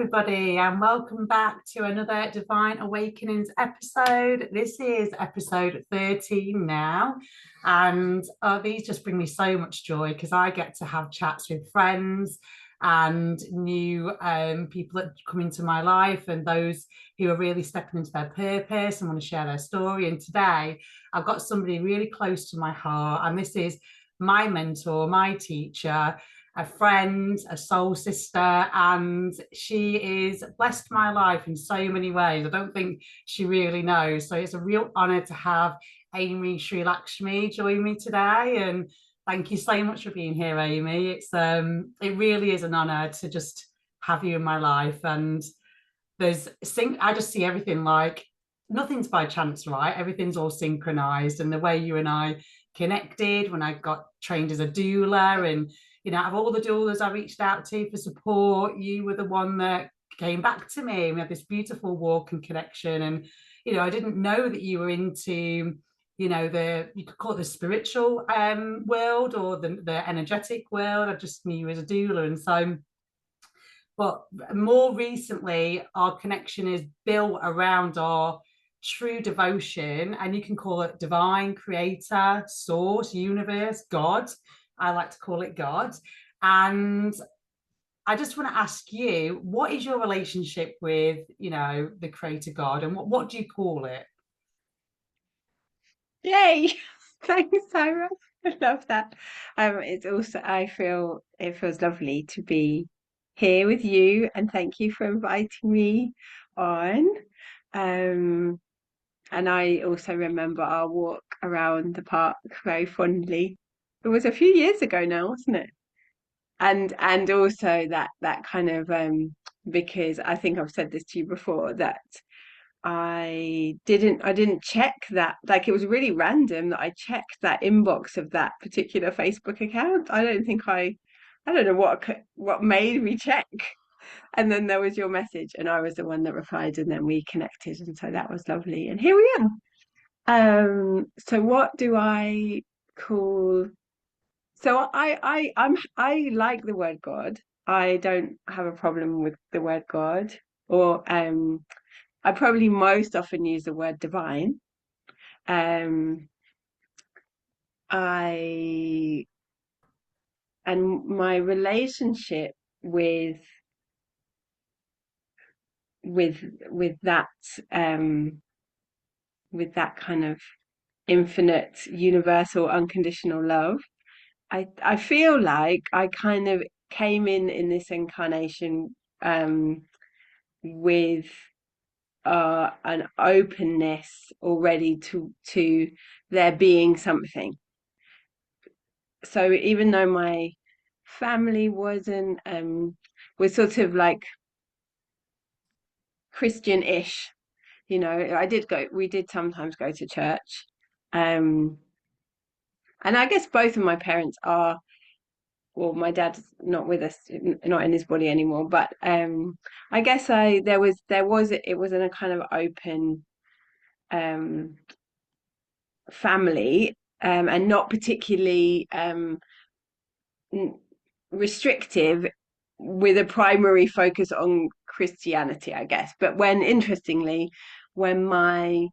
everybody, and welcome back to another Divine Awakenings episode. This is episode 13 now, and these just bring me so much joy because I get to have chats with friends and new people that come into my life, and those who are really stepping into their purpose and want to share their story. And today, I've got somebody really close to my heart, and this is my mentor, my teacher, a friend, a soul sister, and she is blessed my life in so many ways. I don't think she really knows. So it's a real honor to have Aimee Sri Lakshmi join me today. And thank you so much for being here, Aimee. It really is an honor to just have you in my life. And I just see everything like nothing's by chance, right? Everything's all synchronized. And the way you and I connected when I got trained as a doula, and out of all the doulas I reached out to for support, you were the one that came back to me. We had this beautiful walk and connection. And, I didn't know that you were into, you could call it the spiritual world or the energetic world. I just knew you as a doula. And so, but more recently, our connection is built around our true devotion, and you can call it divine, creator, source, universe, God. I like to call it God. And I just want to ask you, what is your relationship with, the creator God, and what do you call it? Yay! Thanks, Sarah. I love that. It's also, I feel it feels lovely to be here with you, and thank you for inviting me on. Um, and I also remember our walk around the park very fondly. It was a few years ago now, wasn't it? And also that kind of because I think I've said this to you before, that I didn't check that, like, it was really random that I checked that inbox of that particular Facebook account. I don't know what made me check. And then there was your message, and I was the one that replied, and then we connected, and so that was lovely. And here we are. So what do I call? So I like the word God. I don't have a problem with the word God, or I probably most often use the word divine. Um, I and my relationship with with with that um, with that kind of infinite, universal, unconditional love. I feel like I kind of came in this incarnation with an openness already to there being something. So even though my family wasn't was sort of like Christian-ish, we did sometimes go to church. Um and I guess both of my parents are, well, my dad's not with us, not in his body anymore, but I guess I there was it was in a kind of open um family, and not particularly restrictive, with a primary focus on Christianity, I guess. But interestingly, when my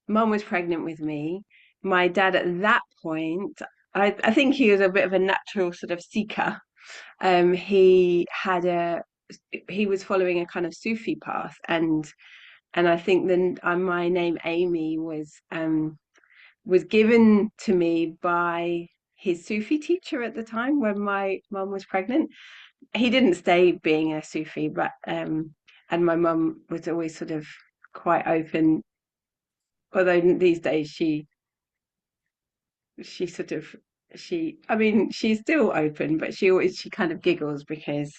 mum was pregnant with me, my dad at that point, I think he was a bit of a natural sort of seeker. He had he was following a kind of Sufi path, and I think then my name Aimee was given to me by his Sufi teacher at the time when my mum was pregnant. He didn't stay being a Sufi, but and my mum was always sort of quite open. Although these days she sort of I mean, she's still open, but she kind of giggles because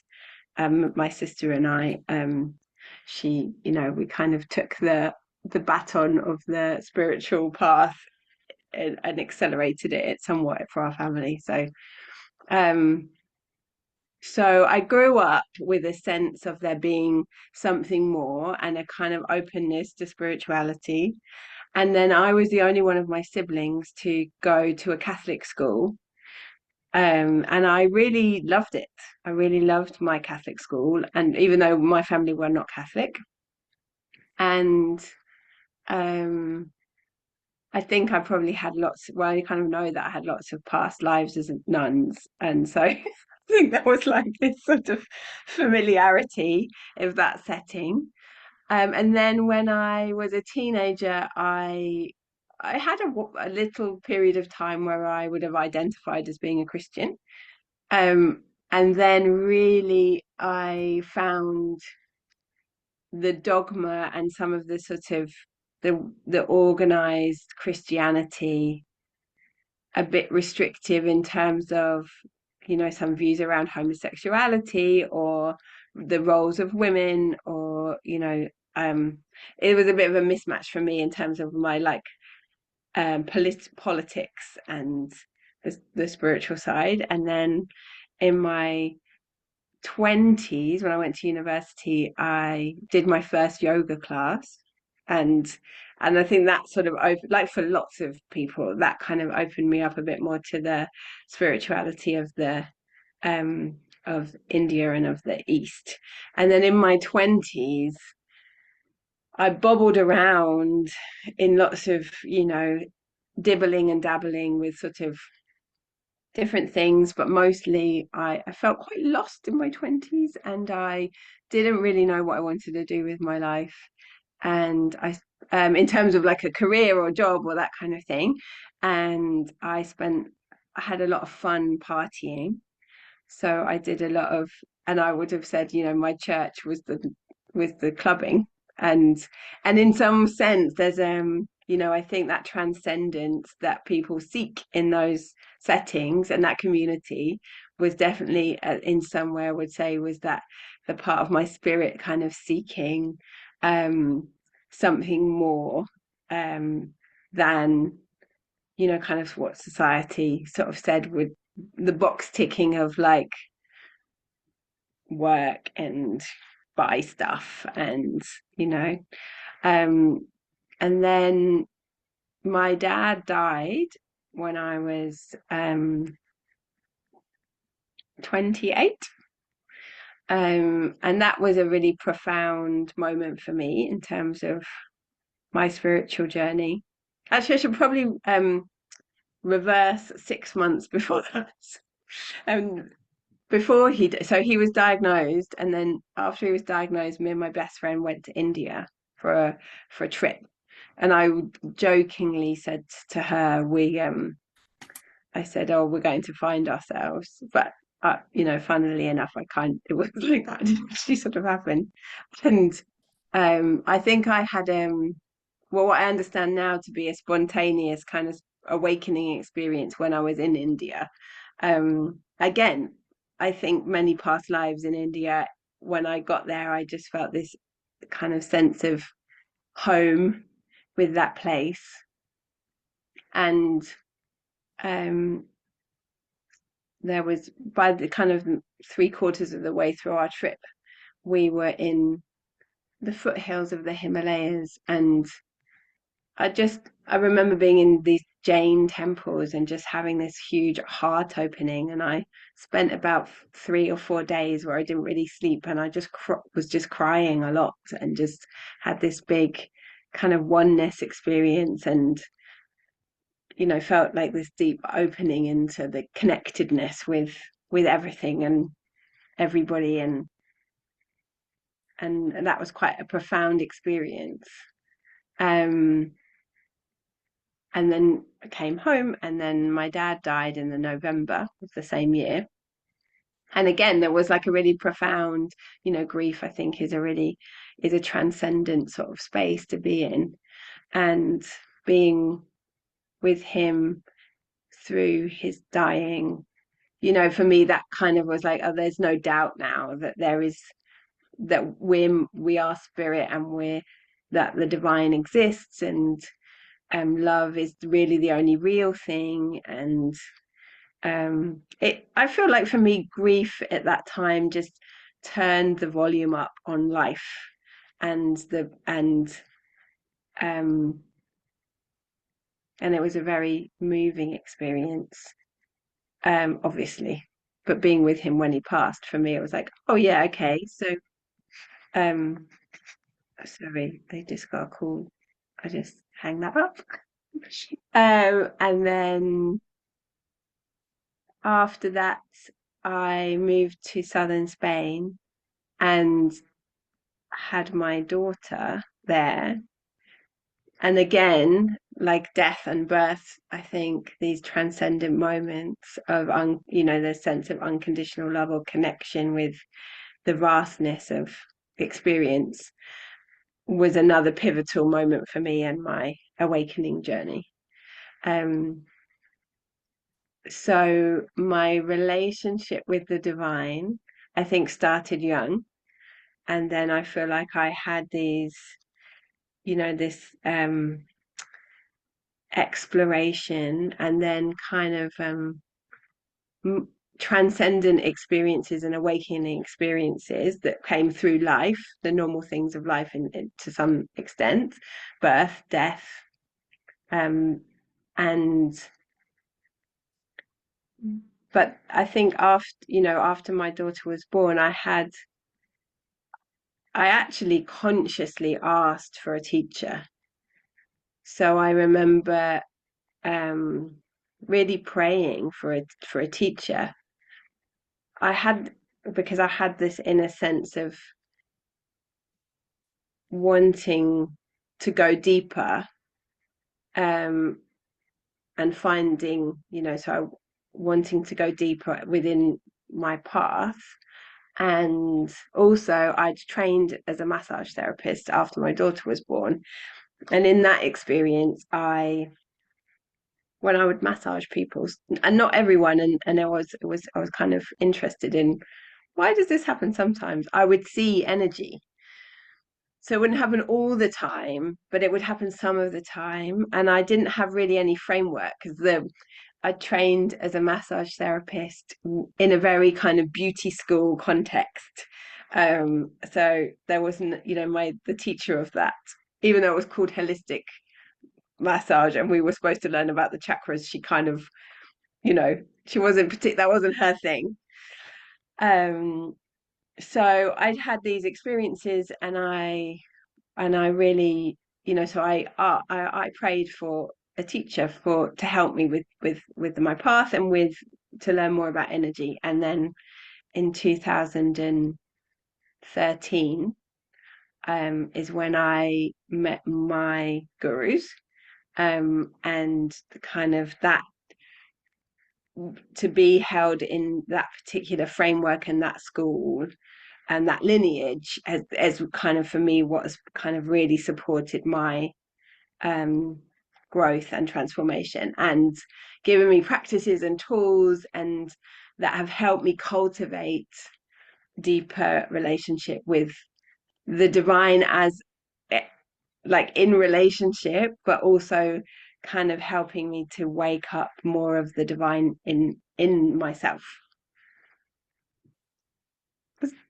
my sister and I, we kind of took the baton of the spiritual path, and accelerated it somewhat for our family. Um, so I grew up with a sense of there being something more and a kind of openness to spirituality. And then I was the only one of my siblings to go to a Catholic school. And I really loved it. I really loved my Catholic school, and even though my family were not Catholic, and um, I think I probably had lots. Well, I kind of know that I had lots of past lives as nuns, and so I think there was like this sort of familiarity of that setting. And then when I was a teenager, I had a little period of time where I would have identified as being a Christian. And then really I found the dogma and some of the sort of the organized Christianity a bit restrictive in terms of, some views around homosexuality or the roles of women, or, it was a bit of a mismatch for me in terms of my like politics and the spiritual side. And then in my 20s, when I went to university, I did my first yoga class, and I think that sort of opened, like for lots of people, that kind of opened me up a bit more to the spirituality um of India and of the East. And then in my 20s, I bobbled around in lots of, dibbling and dabbling with sort of different things, but mostly I felt quite lost in my 20s, and I didn't really know what I wanted to do with my life. And in terms of like a career or job or that kind of thing. And I had a lot of fun partying. So I did a lot of, and I would have said, my church was the clubbing, and in some sense, there's I think that transcendence that people seek in those settings and that community was definitely, in some way, I would say, was that the part of my spirit kind of seeking um something more than kind of what society sort of said would, the box ticking of like work and buy stuff, and you know um and then my dad died when I was 28. And that was a really profound moment for me in terms of my spiritual journey. Actually, I should probably reverse 6 months before that. um Before so he was diagnosed, and then after he was diagnosed, me and my best friend went to India for a trip. And I jokingly said to her, I said, "Oh, we're going to find ourselves," but funnily enough, it was like that didn't actually sort of happen. And I think I had well, what I understand now to be a spontaneous kind of awakening experience when I was in India. Again, I think many past lives in India, when I got there, I just felt this kind of sense of home with that place. And um, there was, by the kind of 3/4 of the way through our trip, we were in the foothills of the Himalayas, and I remember being in these Jain temples and just having this huge heart opening. And I spent about 3 or 4 days where I didn't really sleep, and I just was just crying a lot, and just had this big kind of oneness experience, and felt like this deep opening into the connectedness with everything and everybody, and that was quite a profound experience. Um, and then I came home, and then my dad died in the November of the same year. And again, there was like a really profound, grief, I think, is a transcendent sort of space to be in. And being with him through his dying, for me, that kind of was like, oh, there's no doubt now that we are spirit, and that the divine exists, and love is really the only real thing. And I feel like for me, grief at that time just turned the volume up on life, and um and it was a very moving experience. obviously. But being with him when he passed, for me, it was like, oh yeah, okay. So, um, sorry, they just got a call. I just hang that up. And then after that, I moved to southern Spain and had my daughter there. And again, like death and birth, I think these transcendent moments of, the sense of unconditional love or connection with the vastness of experience was another pivotal moment for me and my awakening journey. Um, so my relationship with the divine, I think, started young. And then I feel like I had this exploration and then kind of transcendent experiences and awakening experiences that came through life, the normal things of life to some extent, birth, death, and but I think after my daughter was born, I actually consciously asked for a teacher. So I remember really praying for a teacher. I had because I had this inner sense of wanting to go deeper, um, and finding, wanting to go deeper within my path. And also, I'd trained as a massage therapist after my daughter was born. And in that experience, when I would massage people, and not everyone, and I was kind of interested in why does this happen sometimes? I would see energy. So it wouldn't happen all the time, but it would happen some of the time. And I didn't have really any framework because I trained as a massage therapist in a very kind of beauty school context. So there wasn't, the teacher of that, even though it was called holistic massage and we were supposed to learn about the chakras, she kind of, she wasn't that wasn't her thing. Um, so I'd had these experiences and I really, so I prayed for a teacher to help me with my path and to learn more about energy. And then in 2013 is when I met my gurus, and kind of that, to be held in that particular framework and that school and that lineage as kind of, for me, what has kind of really supported my growth and transformation, and given me practices and tools and that have helped me cultivate deeper relationship with the divine as like in relationship, but also kind of helping me to wake up more of the divine in myself.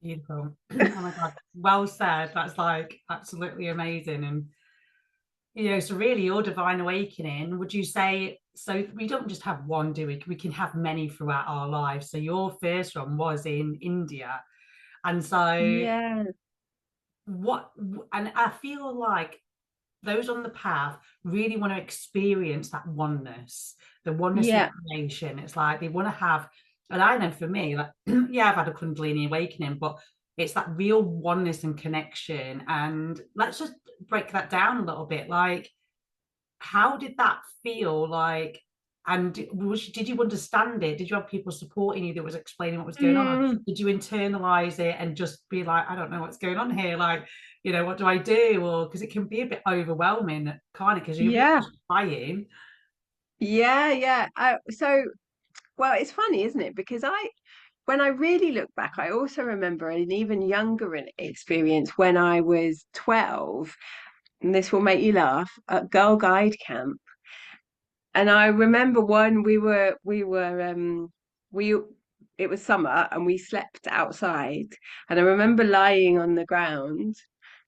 Beautiful. Oh my God. Well said. That's like absolutely amazing. And so really your divine awakening, would you say, so we don't just have one, do we? We can have many throughout our lives. So your first one was in India. And so Yeah, what, and I feel like those on the path really want to experience that oneness, the oneness with yeah, creation. It's like they want to have, and I know for me, like, yeah, I've had a Kundalini awakening, but it's that real oneness and connection. And let's just break that down a little bit. Like, how did that feel like? And did you understand it? Did you have people supporting you that was explaining what was going on? Or mm, did you internalize it and just be like, I don't know what's going on here? Like, what do I do? Or because it can be a bit overwhelming, kind of, because you're yeah, just trying. yeah. Well, it's funny, isn't it? Because when I really look back, I also remember an even younger experience when I was 12, and this will make you laugh, at Girl Guide Camp. And I remember when we it was summer and we slept outside, and I remember lying on the ground,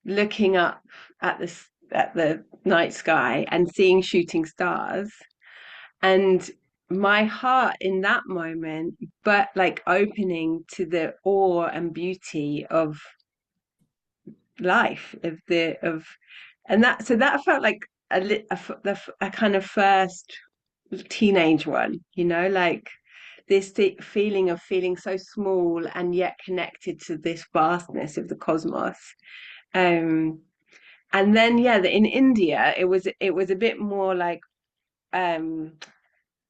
looking up at the night sky and seeing shooting stars. And my heart in that moment, but like opening to the awe and beauty of life, and that, so that felt like a kind of first teenage one, like this feeling of feeling so small and yet connected to this vastness of the cosmos. Um, and then yeah, in India, it was a bit more like um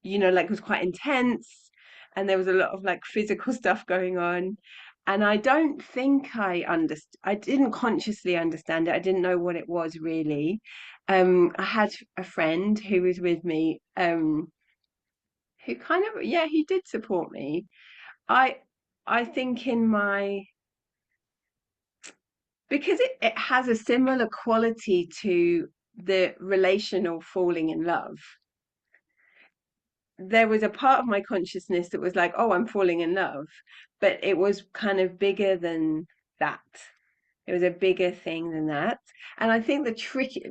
like it was quite intense, and there was a lot of like physical stuff going on. And I don't think I didn't consciously understand it. I didn't know what it was really. I had a friend who was with me, who kind of, yeah, he did support me. I I think in my because it has a similar quality to the relational falling in love. There was a part of my consciousness that was like, oh, I'm falling in love, but it was kind of bigger than that. It was a bigger thing than that. And I think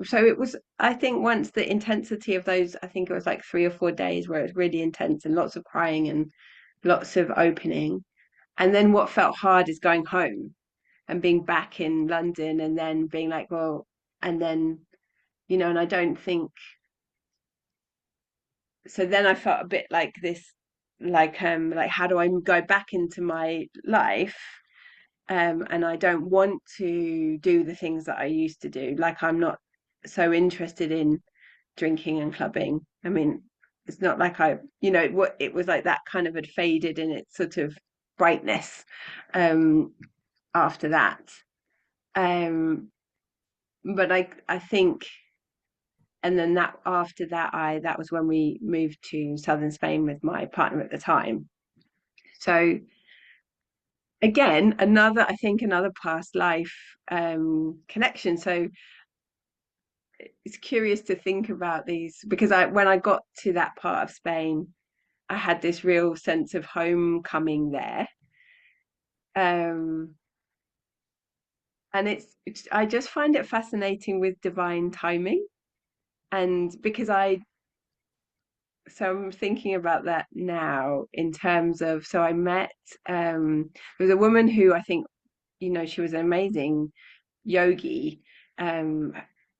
so it was, I think once the intensity of those, I think it was like 3 or 4 days where it was really intense and lots of crying and lots of opening. And then what felt hard is going home and being back in London and then being like, well, and then, and I don't think so. Then I felt a bit like this, like how do I go back into my life? And I don't want to do the things that I used to do. Like I'm not so interested in drinking and clubbing. I mean, it's not like what it was like that kind of had faded in its sort of brightness after that. Um, but I think, and then that after that, that was when we moved to southern Spain with my partner at the time. So again, I think another past life connection. So it's curious to think about these because when I got to that part of Spain, I had this real sense of homecoming there. Um, and I just find it fascinating with divine timing. And because so I'm thinking about that now in terms of, so I met, there was a woman who I think, she was an amazing yogi. Um,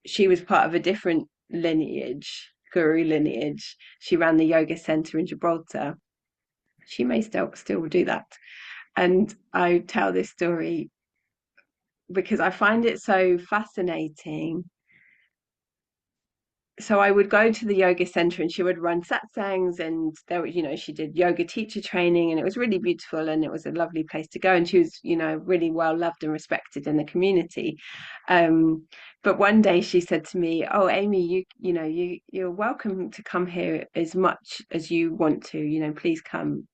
she was part of a different guru lineage. She ran the yoga center in Gibraltar. She may still do that. And I tell this story because I find it so fascinating. So I would go to the yoga center and she would run satsangs, and there was, she did yoga teacher training, and it was really beautiful and it was a lovely place to go. And she was, really well loved and respected in the community. But one day she said to me, "Oh, Aimee, you're welcome to come here as much as you want to, please come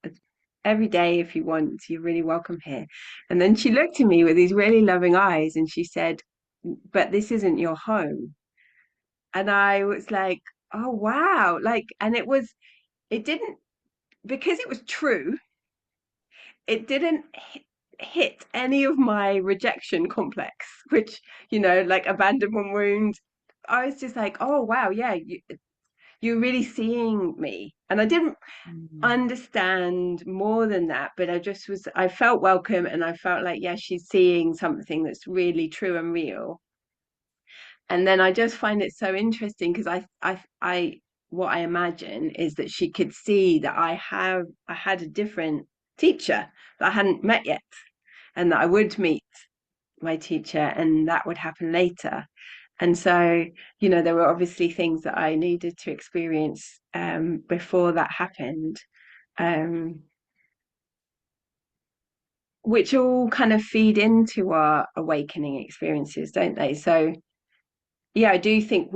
every day if you want, you're really welcome here." And then she looked at me with these really loving eyes and she said, "But this isn't your home." And I was like, oh wow, like, and it didn't, because it was true, it didn't hit any of my rejection complex, which, like abandonment wound. I was just like, oh wow, yeah, you're really seeing me. And I didn't understand more than that, but I felt welcome, and I felt like, yeah, she's seeing something that's really true and real. And then I just find it so interesting because what I imagine is that she could see that I had a different teacher that I hadn't met yet, and that I would meet my teacher, and that would happen later. And so, there were obviously things that I needed to experience before that happened, um, which all kind of feed into our awakening experiences, don't they? So yeah, I do think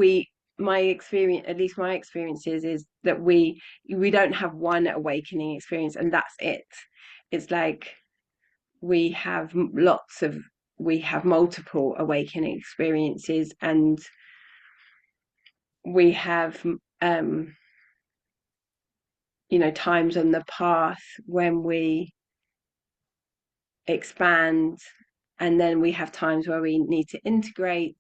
my experience, at least my experiences, is that we don't have one awakening experience and that's it. It's like we have we have multiple awakening experiences, and we have times on the path when we expand, and then we have times where we need to integrate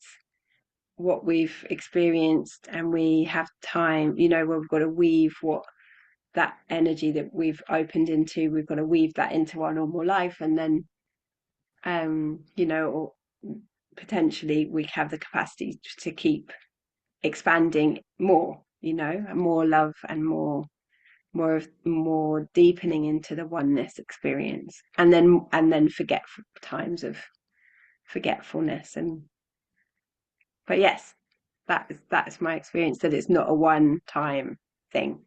what we've experienced, and we have time, where we've got to weave what that energy that we've opened into, we've got to weave that into our normal life, and then or potentially we have the capacity to keep expanding more, and more love and more deepening into the oneness experience, and then times of forgetfulness. But yes, that's my experience, that it's not a one time thing.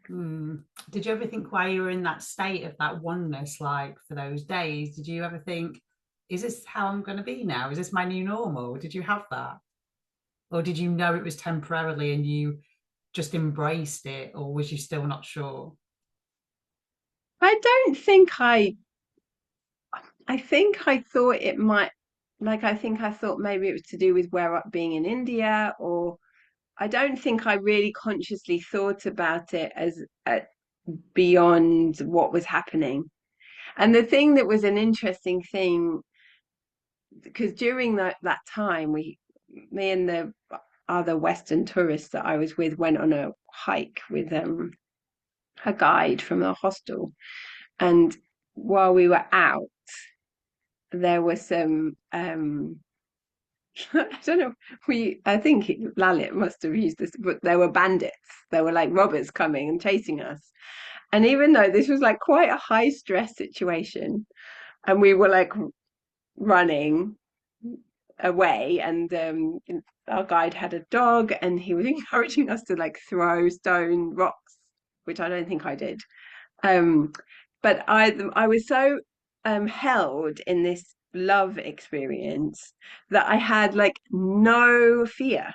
Did you ever think while you were in that state of that oneness, like for those days, did you ever think, is this how I'm going to be now? Is this my new normal? Did you have that? Or did you know it was temporarily and you just embraced it? Or was you still not sure? I don't think I think I thought it might, I think I thought maybe it was to do with where being in India, or I don't think I really consciously thought about it as beyond what was happening. And the thing that was an interesting thing, because during that time, me and the other Western tourists that I was with went on a hike with a guide from the hostel, and while we were out, there was some I don't know. I think Lalit must have used this, but there were bandits. There were like robbers coming and chasing us. And even though this was like quite a high stress situation, and we were like running away, and our guide had a dog, and he was encouraging us to like throw stone rocks, which I don't think I did. Um, but I was so held in this love experience that I had like no fear.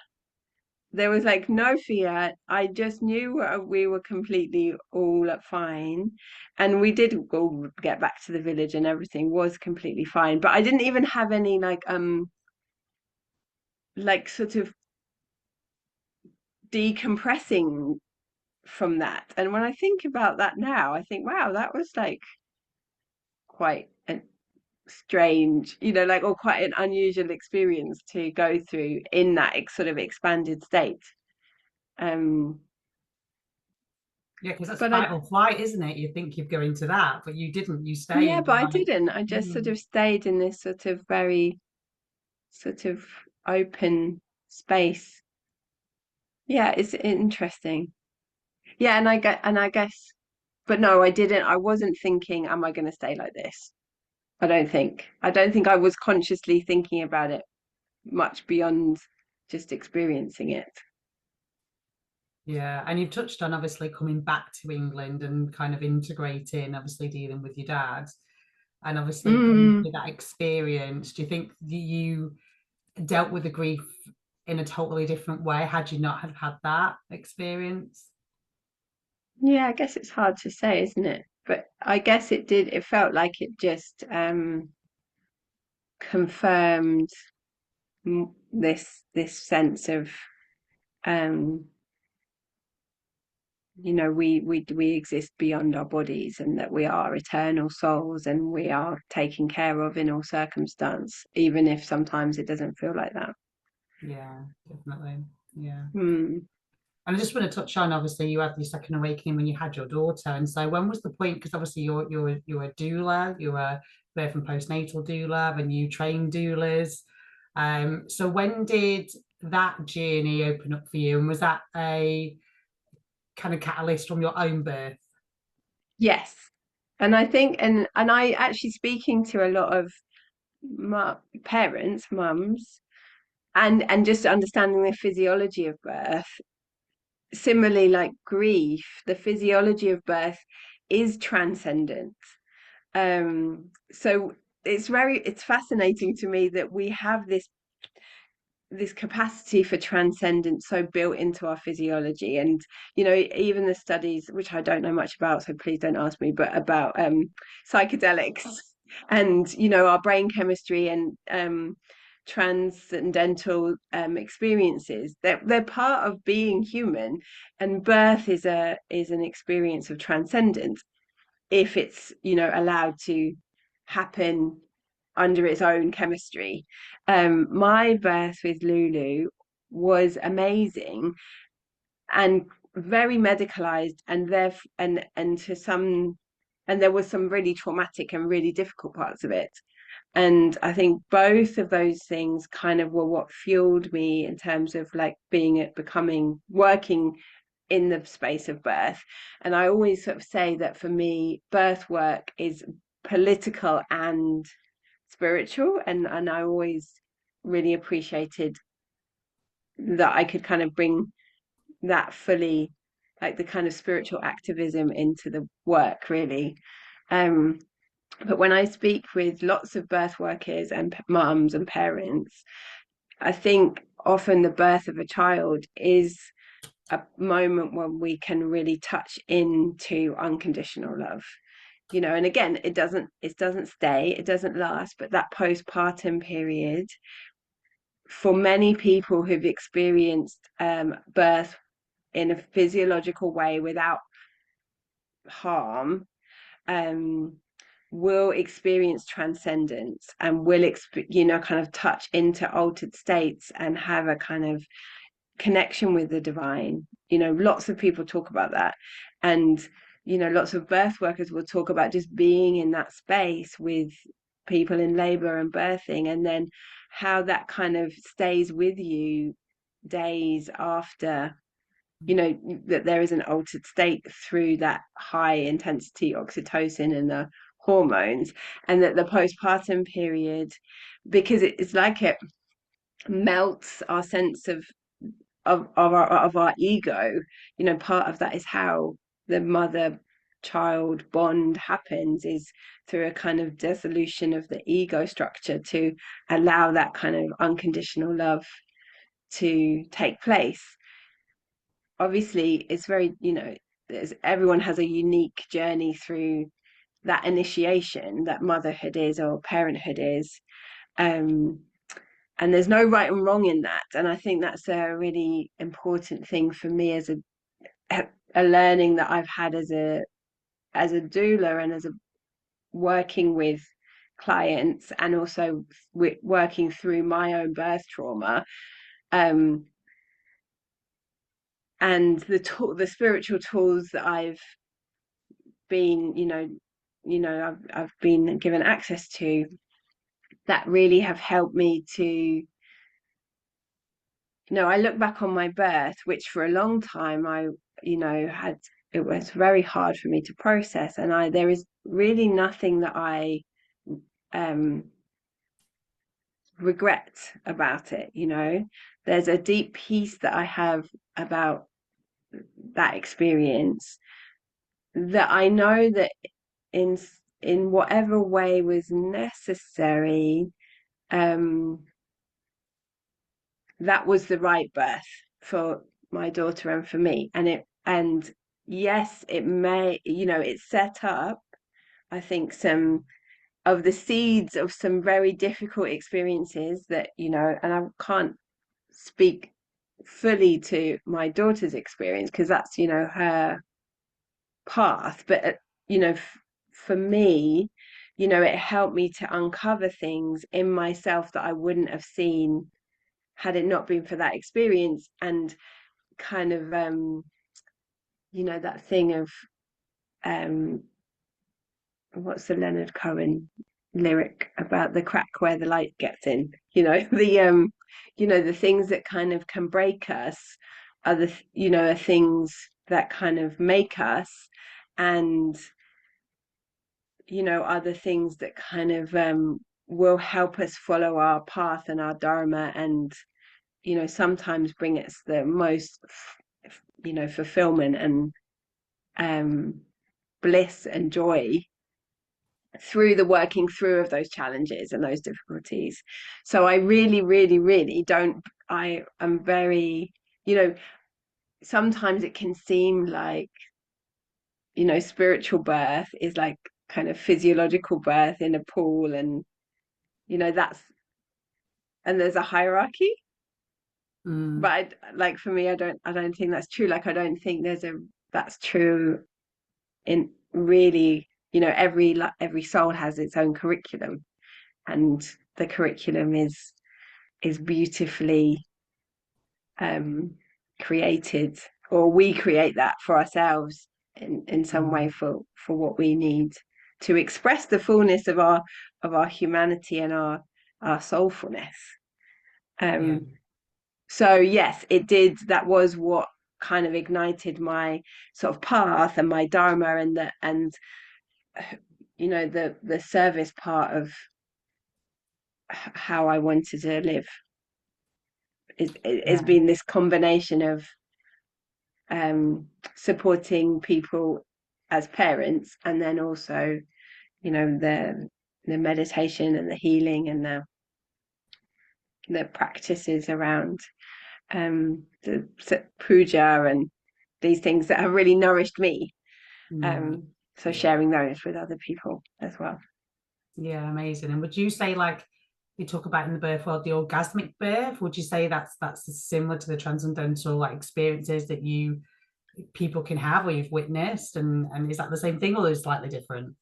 There was like no fear. I just knew we were completely all fine, and we did all get back to the village, and everything was completely fine. But I didn't even have any like sort of decompressing from that. And when I think about that now, I think, wow, that was like quite a strange, like, or quite an unusual experience to go through in that sort of expanded state. Um, Yeah, because that's but I, fight or flight, isn't it? You think you'd go into that, but you didn't. You yeah, stayed but I like, didn't. I just sort mm, of stayed in this sort of very sort of open space. Yeah, it's interesting. Yeah, and I guess, but no, I didn't. I wasn't thinking, am I going to stay like this? I don't think. I don't think I was consciously thinking about it much beyond just experiencing it. yeah. And you've touched on obviously coming back to England and kind of integrating, obviously dealing with your dad, and obviously going Mm. through that experience. Do you think you dealt with the grief in a totally different way had you not have had that experience? Yeah, I guess it's hard to say, isn't it? But I guess it felt like it just confirmed this sense of um we exist beyond our bodies, and that we are eternal souls, and we are taken care of in all circumstance, even if sometimes it doesn't feel like that. Yeah, definitely. Yeah. Hmm. And I just want to touch on obviously you had your second awakening when you had your daughter. And so when was the point? Because obviously you're a doula, you're a birth and postnatal doula, and you train doulas. So when did that journey open up for you? And was that a kind of catalyst from your own birth? Yes. And I think, and I actually, speaking to a lot of parents, mums, and just understanding the physiology of birth, similarly, like grief, the physiology of birth is transcendent. So it's fascinating to me that we have this capacity for transcendence so built into our physiology. And even the studies, which I don't know much about, so please don't ask me, but about psychedelics and our brain chemistry, and transcendental experiences, they're part of being human. And birth is an experience of transcendence, if it's allowed to happen under its own chemistry. My birth with Lulu was amazing, and very medicalized, and there and there was some really traumatic and really difficult parts of it. And I think both of those things kind of were what fueled me in terms of like working in the space of birth. And I always sort of say that for me, birth work is political and spiritual. And I always really appreciated that I could kind of bring that fully, like the kind of spiritual activism into the work, really. Um, but when I speak with lots of birth workers and mums and parents, I think often the birth of a child is a moment when we can really touch into unconditional love. And again, it doesn't stay, it doesn't last, but that postpartum period, for many people who've experienced birth in a physiological way without harm, um, will experience transcendence and will kind of touch into altered states and have a kind of connection with the divine. Lots of people talk about that, and lots of birth workers will talk about just being in that space with people in labor and birthing, and then how that kind of stays with you days after, that there is an altered state through that high intensity oxytocin and the hormones. And that the postpartum period, because it's like it melts our sense of our ego. Part of that is how the mother child bond happens, is through a kind of dissolution of the ego structure to allow that kind of unconditional love to take place. Obviously it's very, everyone has a unique journey through that initiation that motherhood is, or parenthood is. And there's no right and wrong in that. And I think that's a really important thing for me as a learning that I've had as a doula, and as a working with clients, and also working through my own birth trauma. And the spiritual tools that I've been, I've been given access to, that really have helped me to, I look back on my birth, which for a long time it was very hard for me to process. And there is really nothing that I regret about it. There's a deep peace that I have about that experience, that I know that in whatever way was necessary, that was the right birth for my daughter and for me. And yes, it may, it set up, I think, some of the seeds of some very difficult experiences that, and I can't speak fully to my daughter's experience because that's, her path. But, for me, it helped me to uncover things in myself that I wouldn't have seen had it not been for that experience. And kind of, that thing of, what's the Leonard Cohen lyric about the crack where the light gets in? The things that kind of can break us are are things that kind of make us. And other things that kind of will help us follow our path and our dharma, and sometimes bring us the most fulfillment and bliss and joy through the working through of those challenges and those difficulties. So I really, really, really don't, I am very, sometimes it can seem like, spiritual birth is like kind of physiological birth in a pool, and and there's a hierarchy. But like for me, I don't think that's true. Like I don't think that's true in really, every soul has its own curriculum, and the curriculum is beautifully created or we create that for ourselves in some way Mm. for what we need to express the fullness of our humanity and our soulfulness. Yeah. So yes, it did. That was what kind of ignited my sort of path and my dharma, and the service part of how I wanted to live. It's Yeah. been this combination of supporting people as parents, and then also, the meditation and the healing and the practices around the puja and these things that have really nourished me. Mm. So Yeah. sharing those with other people as well. Yeah, amazing. And would you say, like you talk about in the birth world, the orgasmic birth, would you say that's similar to the transcendental like experiences that you people can have or you've witnessed? And is that the same thing or is it slightly different?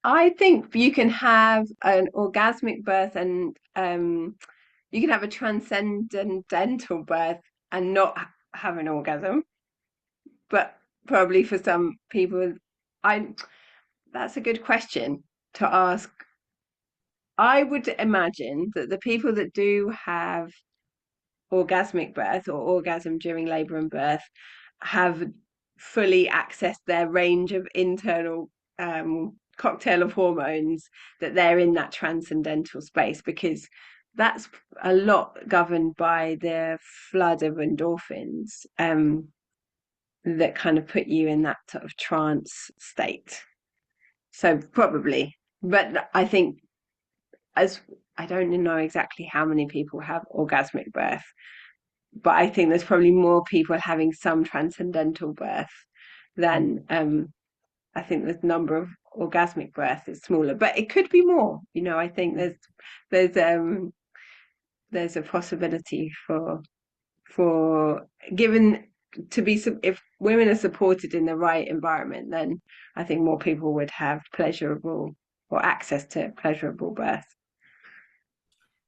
I think you can have an orgasmic birth, and you can have a transcendental birth and not have an orgasm. But probably for some people, I that's a good question to ask. I would imagine that the people that do have orgasmic birth or orgasm during labor and birth have fully accessed their range of internal cocktail of hormones, that they're in that transcendental space, because that's a lot governed by the flood of endorphins, that kind of put you in that sort of trance state. So probably, but I think, as I don't know exactly how many people have orgasmic birth, but I think there's probably more people having some transcendental birth than, I think the number of orgasmic birth is smaller, but it could be more. I think there's there's a possibility for given to be, if women are supported in the right environment, then I think more people would have pleasurable or access to pleasurable birth.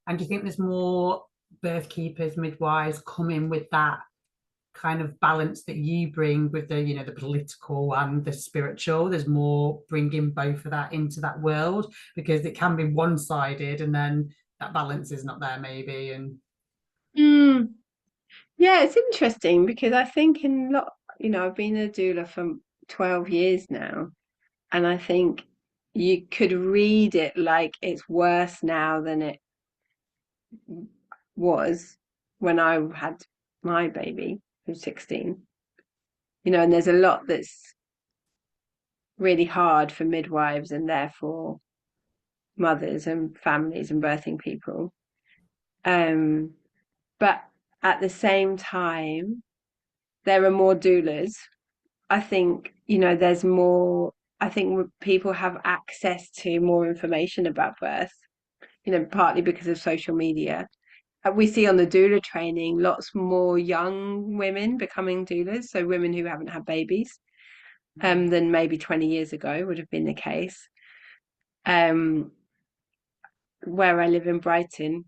And do you think there's more birth keepers, midwives come in with that kind of balance that you bring with the, the political and the spiritual? There's more bringing both of that into that world because it can be one-sided and then that balance is not there maybe. And Mm. Yeah, it's interesting because I think I've been a doula for 12 years now, and I think you could read it like it's worse now than it was when I had my baby, who's 16. And there's a lot that's really hard for midwives and therefore mothers and families and birthing people. Um, but at the same time, there are more doulas. I think, there's more, I think people have access to more information about birth, partly because of social media. We see on the doula training lots more young women becoming doulas, so women who haven't had babies, than maybe 20 years ago would have been the case. Where I live in Brighton,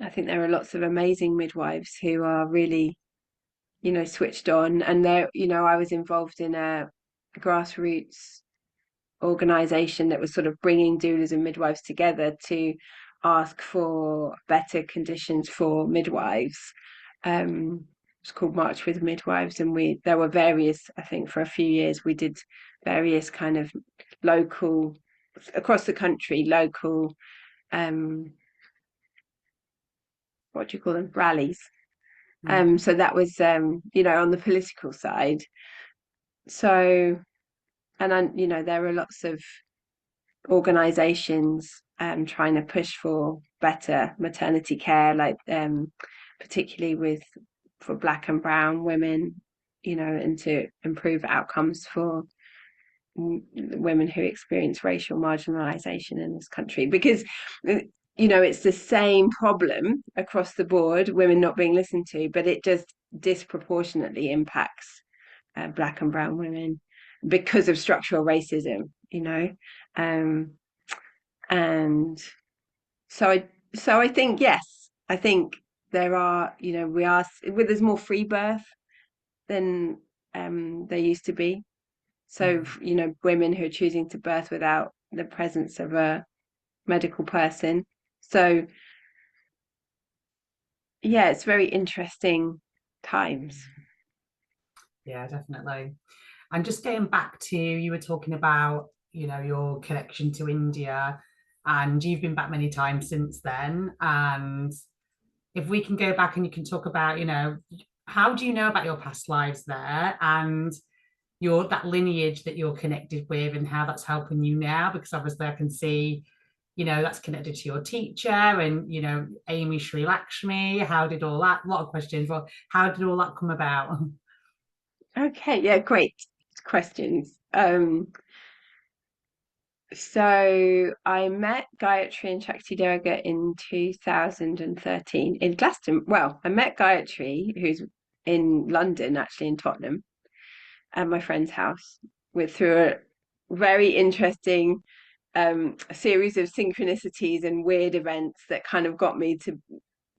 I think there are lots of amazing midwives who are really, switched on. And I was involved in a grassroots organization that was sort of bringing doulas and midwives together to ask for better conditions for midwives. It's called March with Midwives, and there were various, I think for a few years we did various kind of local, across the country, local, what do you call them, rallies. yeah. So that was, on the political side. So, and there are lots of organizations trying to push for better maternity care, like particularly for Black and brown women, and to improve outcomes for women who experience racial marginalization in this country, because it's the same problem across the board, women not being listened to, but it just disproportionately impacts Black and brown women because of structural racism, um, and so I think, yes, I think there are, there's more free birth than there used to be. So, women who are choosing to birth without the presence of a medical person. So, yeah, it's very interesting times. Yeah, definitely. And just going back to, you were talking about, your connection to India, and you've been back many times since then. And if we can go back and you can talk about, how do you know about your past lives there, and your that lineage that you're connected with, and how that's helping you now? Because obviously I can see, that's connected to your teacher, and Aimee Sri Lakshmi. How did all that? A lot of questions. Well, how did all that come about? Okay, yeah, great questions. So I met Gayatri and Shakti Durga in 2013 in Glaston. Well, I met Gayatri, who's in London, actually in Tottenham, at my friend's house, through a very interesting series of synchronicities and weird events that kind of got me to,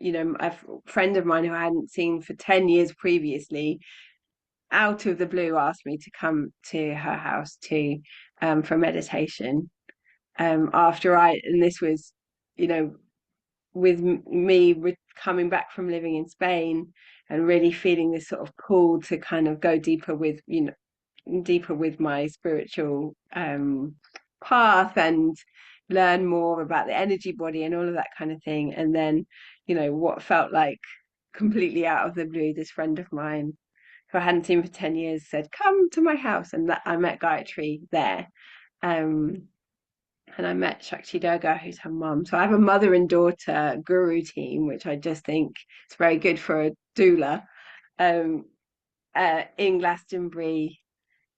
a friend of mine who I hadn't seen for 10 years previously, out of the blue, asked me to come to her house to for meditation. And this was, with me coming back from living in Spain and really feeling this sort of call to kind of go deeper with, deeper with my spiritual path and learn more about the energy body and all of that kind of thing. And then, what felt like completely out of the blue, this friend of mine who I hadn't seen for 10 years said, "Come to my house." And that I met Gayatri there. Um, and I met Shakti Durga, who's her mum. So I have a mother and daughter guru team, which I just think is very good for a doula, um, in Glastonbury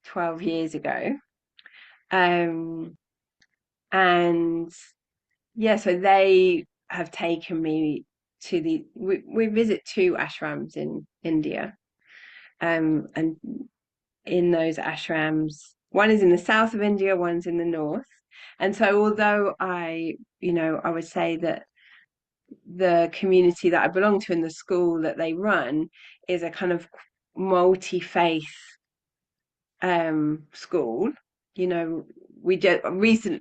12 years ago. Um, and yeah, so they have taken me to we visit two ashrams in India. And in those ashrams, one is in the south of India, one's in the north. And so although I would say that the community that I belong to in the school that they run is a kind of multi-faith school. We just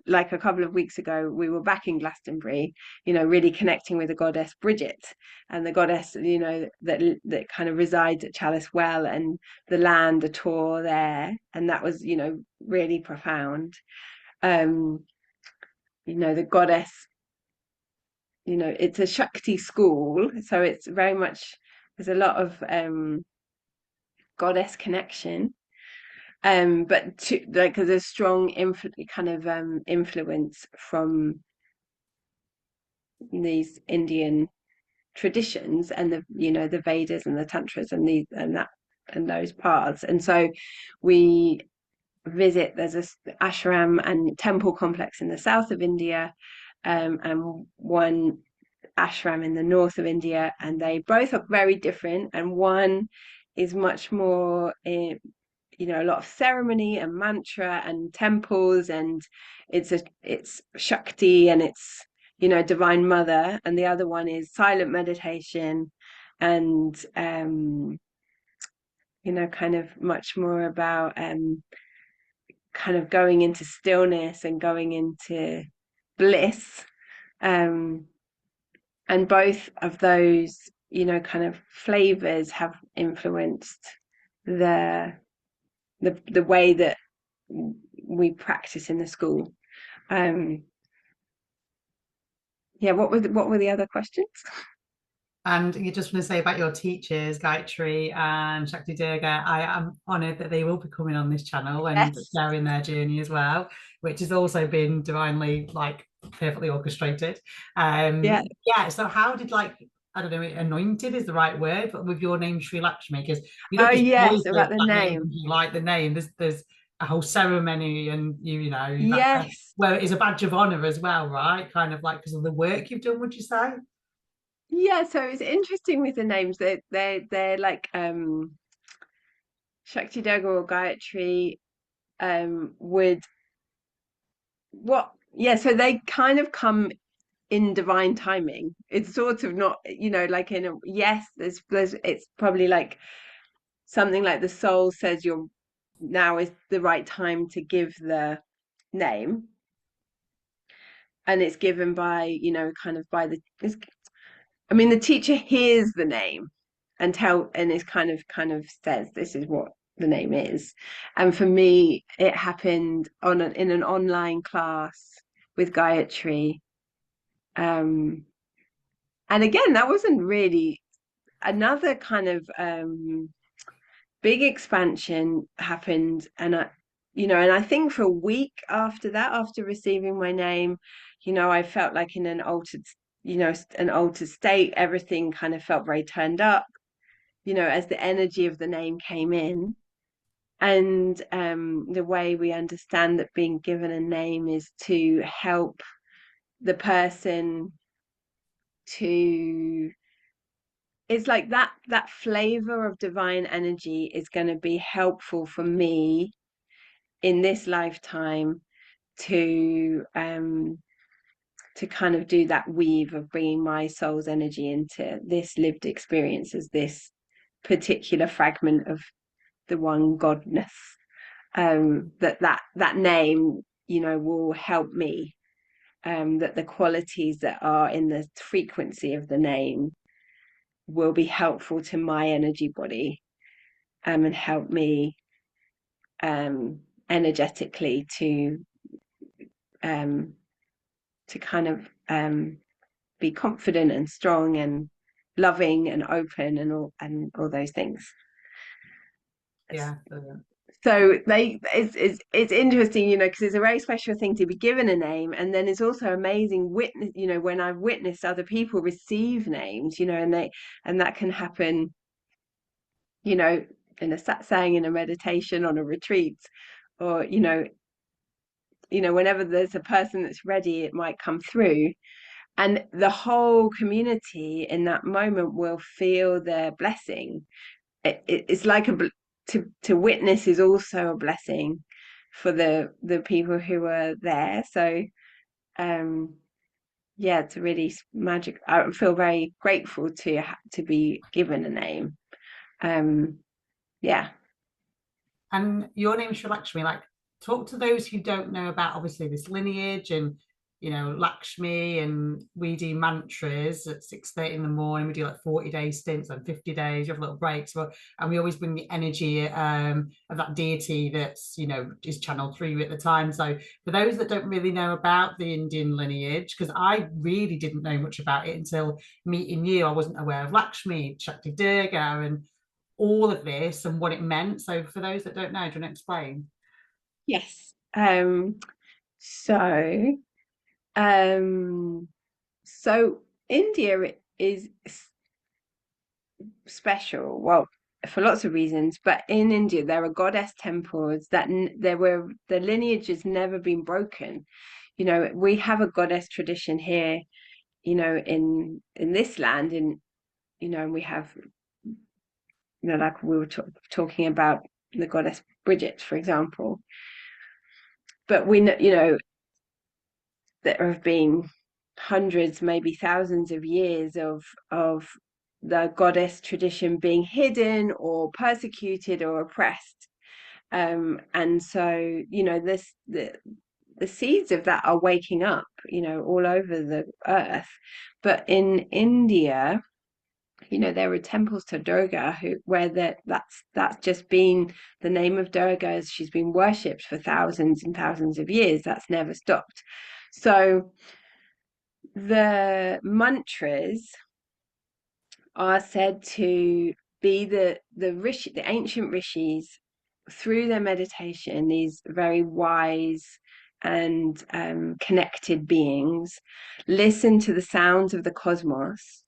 like a couple of weeks ago, we were back in Glastonbury, really connecting with the goddess Bridget, and the goddess, that kind of resides at Chalice Well, and the land, the tour there, and that was, really profound. The goddess, it's a Shakti school, so it's very much, there's a lot of goddess connection. But like there's a strong influence from these Indian traditions and the Vedas and the Tantras and those paths. And so we visit, there's a ashram and temple complex in the south of India, and one ashram in the north of India, and they both are very different. And one is much more a lot of ceremony and mantra and temples, and it's Shakti and it's Divine Mother, and the other one is silent meditation and kind of much more about kind of going into stillness and going into bliss. And both of those kind of flavors have influenced the the way that we practice in the school. Yeah, what were the other questions? And you just want to say about your teachers, Gayatri and Shakti Durga, I am honoured that they will be coming on this channel and Yes. sharing their journey as well, which has also been divinely, perfectly orchestrated. Yeah. Yeah. So how did, I don't know, anointed is the right word, but with your name Sri Lakshmi, because you Oh don't just yes, voice about that the name, name. you like the name. There's a whole ceremony, and you've had to, Yes. well, it is a badge of honour as well, right? Kind of like because of the work you've done, would you say? Yeah, so it's interesting with the names. They're like Shakti Durga or Gayatri would what yeah, so they kind of come in divine timing. It's sort of not, like in a yes, there's it's probably like something like the soul says you're now is the right time to give the name, and it's given by, you know, kind of by the I mean, the teacher hears the name and is kind of says this is what the name is. And for me, it happened in an online class with Gayatri. Um, and again, that wasn't really another kind of big expansion happened, and I think for a week after that, after receiving my name, I felt like in an altered state. Everything kind of felt very turned up, as the energy of the name came in. And the way we understand that being given a name is to help the person to it's like that flavor of divine energy is going to be helpful for me in this lifetime to kind of do that weave of bringing my soul's energy into this lived experience as this particular fragment of the one godness. That name, will help me. That the qualities that are in the frequency of the name will be helpful to my energy body, and help me energetically to kind of be confident and strong and loving and open and all those things. Yeah. So it's interesting, because it's a very special thing to be given a name, and then it's also amazing witness, when I've witnessed other people receive names, and that can happen, in a satsang, in a meditation, on a retreat, or whenever there's a person that's ready, it might come through, and the whole community in that moment will feel their blessing. It's like to witness is also a blessing for the people who are there. So yeah, it's a really magic. I feel very grateful to be given a name. Yeah. And your name is Lakshmi. Like, talk to those who don't know about obviously this lineage and Lakshmi, and we do mantras at 6:30 in the morning. We do like 40-day stints and 50 days. You have little breaks, and we always bring the energy of that deity that's is channeled through you at the time. So for those that don't really know about the Indian lineage, because I really didn't know much about it until meeting you. I wasn't aware of Lakshmi, Shakti Durga, and all of this and what it meant. So for those that don't know, do you want to explain? Yes. So um so India is special, well, for lots of reasons, but in India there are goddess temples that the lineage has never been broken. We have a goddess tradition here, in this land, we have, like we were talking about the goddess Bridget, for example. But we know, there have been hundreds, maybe thousands of years of the goddess tradition being hidden or persecuted or oppressed. And so, the seeds of that are waking up, all over the earth. But in India, there are temples to Durga where that's just been the name of Durga, as she's been worshipped for thousands and thousands of years. That's never stopped. So the mantras are said to be the ancient rishis, through their meditation, these very wise and connected beings, listen to the sounds of the cosmos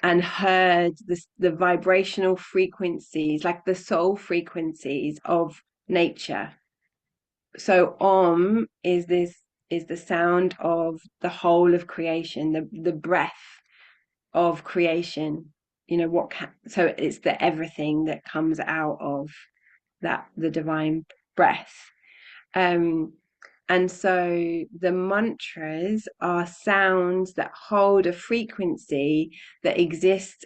and heard the vibrational frequencies, like the soul frequencies of nature. So Om is the sound of the whole of creation, the breath of creation. So it's the everything that comes out of the divine breath. And so the mantras are sounds that hold a frequency that exists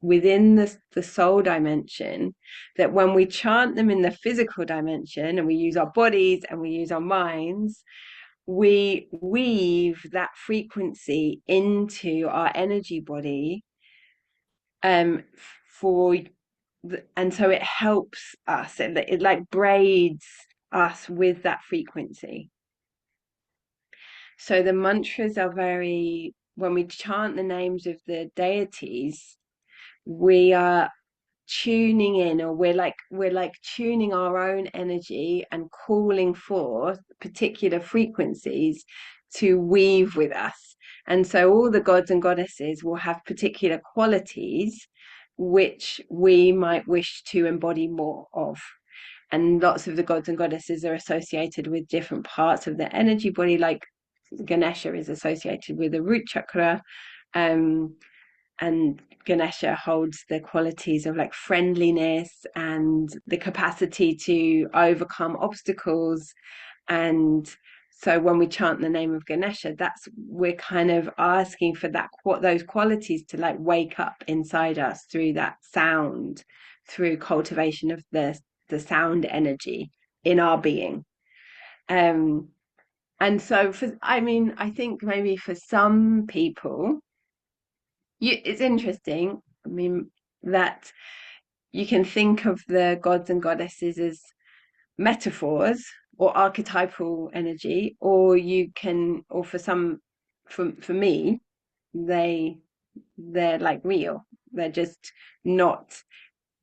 within the soul dimension, that when we chant them in the physical dimension and we use our bodies and we use our minds, we weave that frequency into our energy body, for and so it helps us, it like braids us with that frequency. So the mantras are very, when we chant the names of the deities, we are tuning in, or we're like tuning our own energy and calling for particular frequencies to weave with us. And so all the gods and goddesses will have particular qualities which we might wish to embody more of. And lots of the gods and goddesses are associated with different parts of the energy body, like Ganesha is associated with the root chakra, and Ganesha holds the qualities of like friendliness and the capacity to overcome obstacles. And so when we chant the name of Ganesha, that's, we're kind of asking for that, what those qualities to like wake up inside us through that sound, through cultivation of the sound energy in our being. And so I think maybe for some people, it's interesting, I mean, that you can think of the gods and goddesses as metaphors or archetypal energy, or you can, or for me, they're like real. They're just not,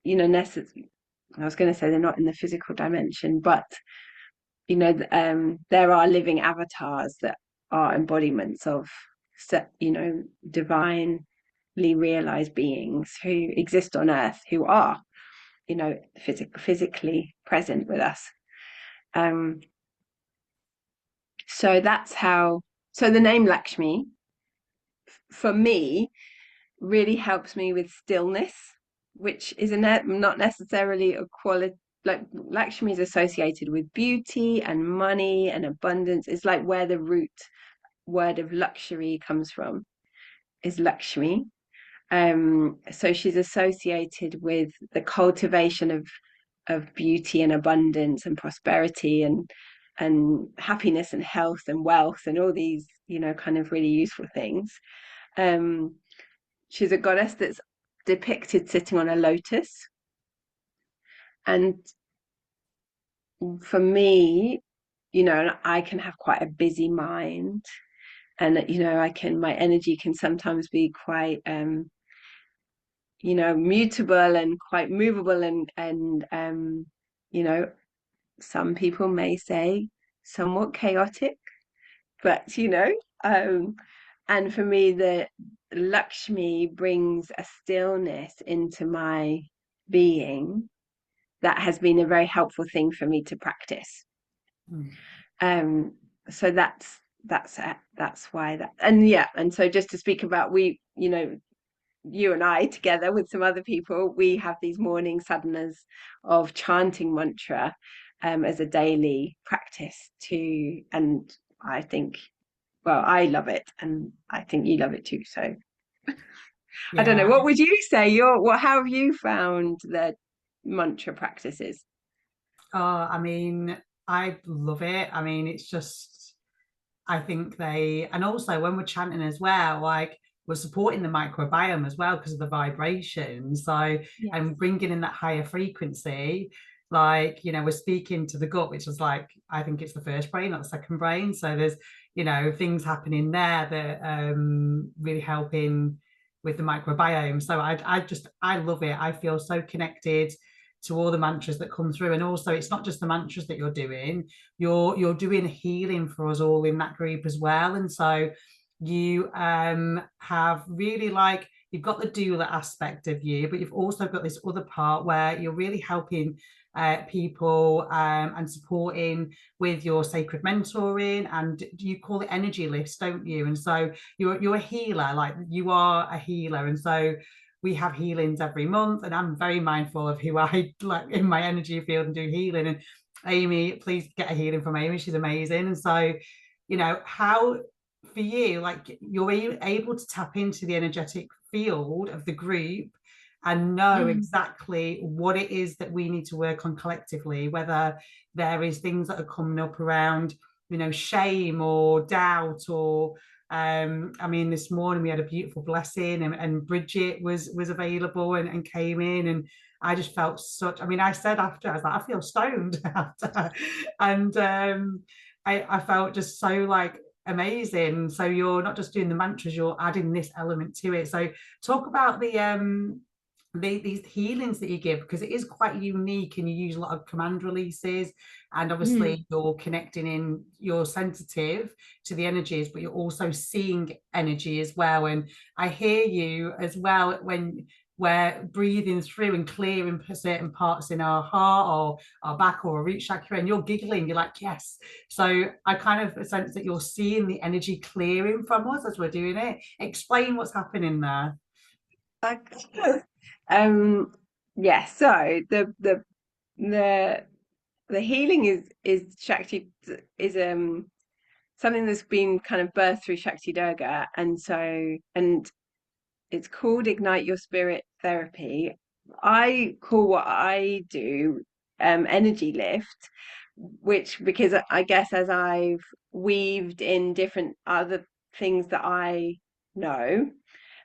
necessarily, I was going to say they're not in the physical dimension, but there are living avatars that are embodiments of, divinely realized beings who exist on earth, who are, physically present with us. So that's how, so the name Lakshmi, for me, really helps me with stillness, which is not necessarily a quality. Like Lakshmi is associated with beauty and money and abundance. It's like where the root word of luxury comes from, is Lakshmi. So she's associated with the cultivation of beauty and abundance and prosperity and happiness and health and wealth and all these, kind of really useful things. She's a goddess that's depicted sitting on a lotus. And for me, I can have quite a busy mind, and my energy can sometimes be quite mutable and quite movable, and some people may say somewhat chaotic, but and for me, the Lakshmi brings a stillness into my being that has been a very helpful thing for me to practice. So that's why that, and so just to speak about, you and I together with some other people, we have these morning sadhanas of chanting mantra as a daily practice too. And I think, well, I love it, and I think you love it too. So I don't know, what would you say? How have you found the mantra practices? I mean, I love it. I mean, it's just, I think and also when we're chanting as well, like we're supporting the microbiome as well because of the vibration. So, yes. And bringing in that higher frequency, like, we're speaking to the gut, which is like, I think it's the first brain, not the second brain. So there's, things happening there that really helping with the microbiome. So I love it. I feel so connected to all the mantras that come through. And also, it's not just the mantras that you're doing, you're doing healing for us all in that group as well. And so you have really, like, you've got the doula aspect of you, but you've also got this other part where you're really helping people and supporting with your sacred mentoring, and you call it energy lifts, don't you? And so you're a healer, like you are a healer. And so we have healings every month, and I'm very mindful of who I like in my energy field and do healing. And Aimee, please get a healing from Aimee, she's amazing. And so, how for you, like, you're able to tap into the energetic field of the group and know Mm. exactly what it is that we need to work on collectively, whether there is things that are coming up around, shame or doubt or I mean, this morning we had a beautiful blessing, and Bridget was available and came in, and I just felt such. I mean, I said after, I was like, I feel stoned after, and I felt just so like amazing. So you're not just doing the mantras, you're adding this element to it. So talk about these healings that you give, because it is quite unique, and you use a lot of command releases, and Mm. obviously you're connecting in, you're sensitive to the energies, but you're also seeing energy as well. And I hear you as well when we're breathing through and clearing certain parts in our heart or our back or our root chakra, and you're giggling, you're like, yes. So I kind of sense that you're seeing the energy clearing from us as we're doing it. Explain what's happening there. Um, yeah, so the the healing is Shakti is something that's been kind of birthed through Shakti Durga, and it's called Ignite Your Spirit Therapy. I call what I do energy lift, which, because I guess as I've weaved in different other things that I know,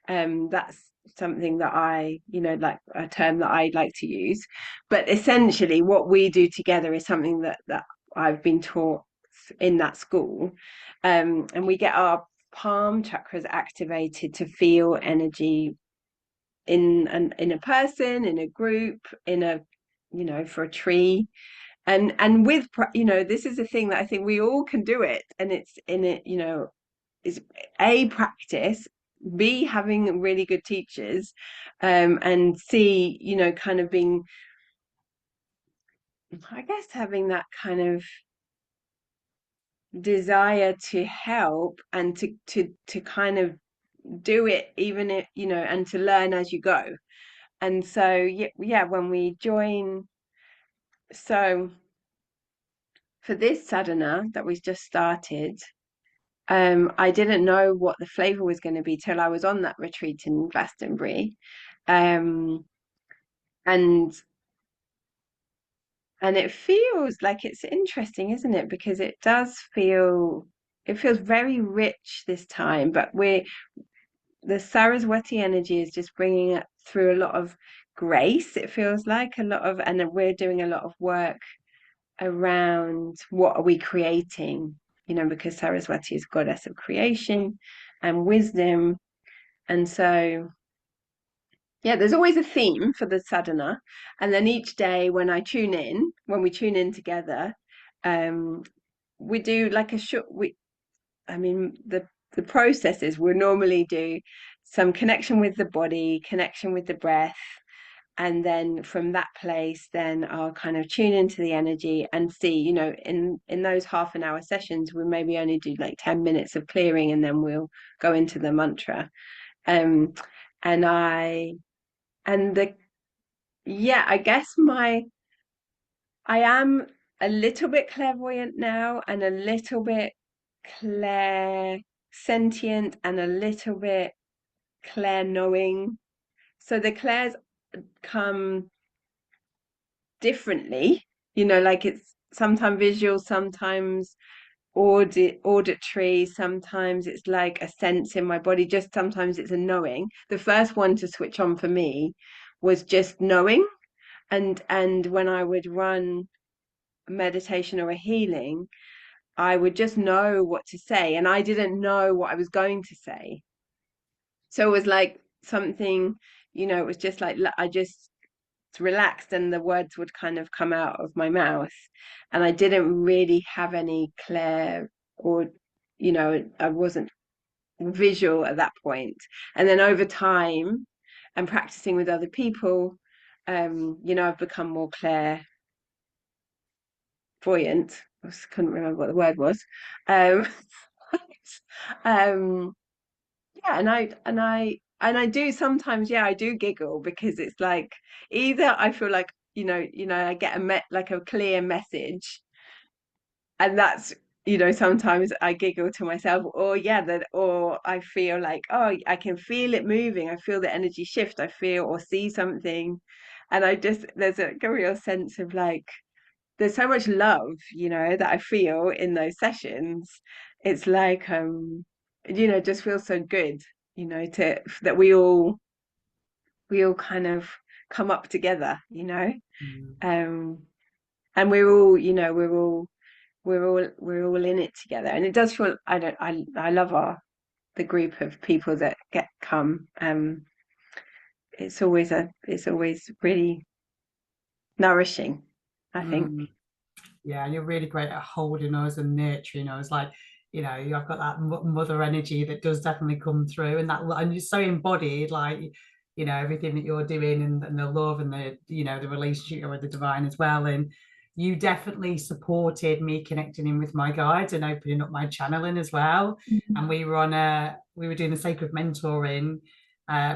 that's something that I, like a term that I like to use. But essentially what we do together is something that I've been taught in that school. And we get our palm chakras activated to feel energy in a person, in a group, in a, for a tree. And with, this is a thing that I think we all can do it, and it's in it, is A, practice, B, having really good teachers, and C, kind of being, I guess, having that kind of desire to help and to kind of do it, even if, and to learn as you go. And so yeah, when we join, so for this sadhana that we just started, I didn't know what the flavor was going to be till I was on that retreat in Glastonbury. Um, and and it feels like it's interesting, isn't it? Because it feels very rich this time, but the Saraswati energy is just bringing it through a lot of grace. It feels like a lot of, and we're doing a lot of work around what are we creating, because Saraswati is goddess of creation and wisdom. And so, yeah, there's always a theme for the sadhana. And then each day when we tune in together, um, we do like a short, I mean, the processes we'll normally do some connection with the body, connection with the breath, and then from that place then I'll kind of tune into the energy and see, in those half an hour sessions we maybe only do like 10 minutes of clearing, and then we'll go into the mantra. um and I and the yeah, I guess I am a little bit clairvoyant now, and a little bit clair sentient, and a little bit clair knowing. So the clairs come differently, like it's sometimes visual, sometimes auditory, sometimes it's like a sense in my body, just sometimes it's a knowing. The first one to switch on for me was just knowing. And when I would run a meditation or a healing, I would just know what to say, and I didn't know what I was going to say. So it was like something, it was just like I just relaxed and the words would kind of come out of my mouth, and I didn't really have any clear, or I wasn't visual at that point. And then over time and practicing with other people, I've become more clairvoyant. I couldn't remember what the word was. um um yeah, and I do sometimes, yeah, I do giggle, because it's like either I feel like, I get like a clear message, and that's sometimes I giggle to myself, or yeah, that, or I feel like, oh, I can feel it moving. I feel the energy shift. I feel or see something. And there's a real sense of like, there's so much love, that I feel in those sessions. It's like, just feels so good, to that we all kind of come up together, Mm. um, and we're all in it together, and it does feel I love the group of people that come. It's always really nourishing, I think. Mm. Yeah, and you're really great at holding us and nurturing us. Like, I've got that mother energy that does definitely come through, and you're so embodied, like, everything that you're doing, and the love and the relationship with the divine as well. And you definitely supported me connecting in with my guides and opening up my channeling as well. And Mhm. we were doing the sacred mentoring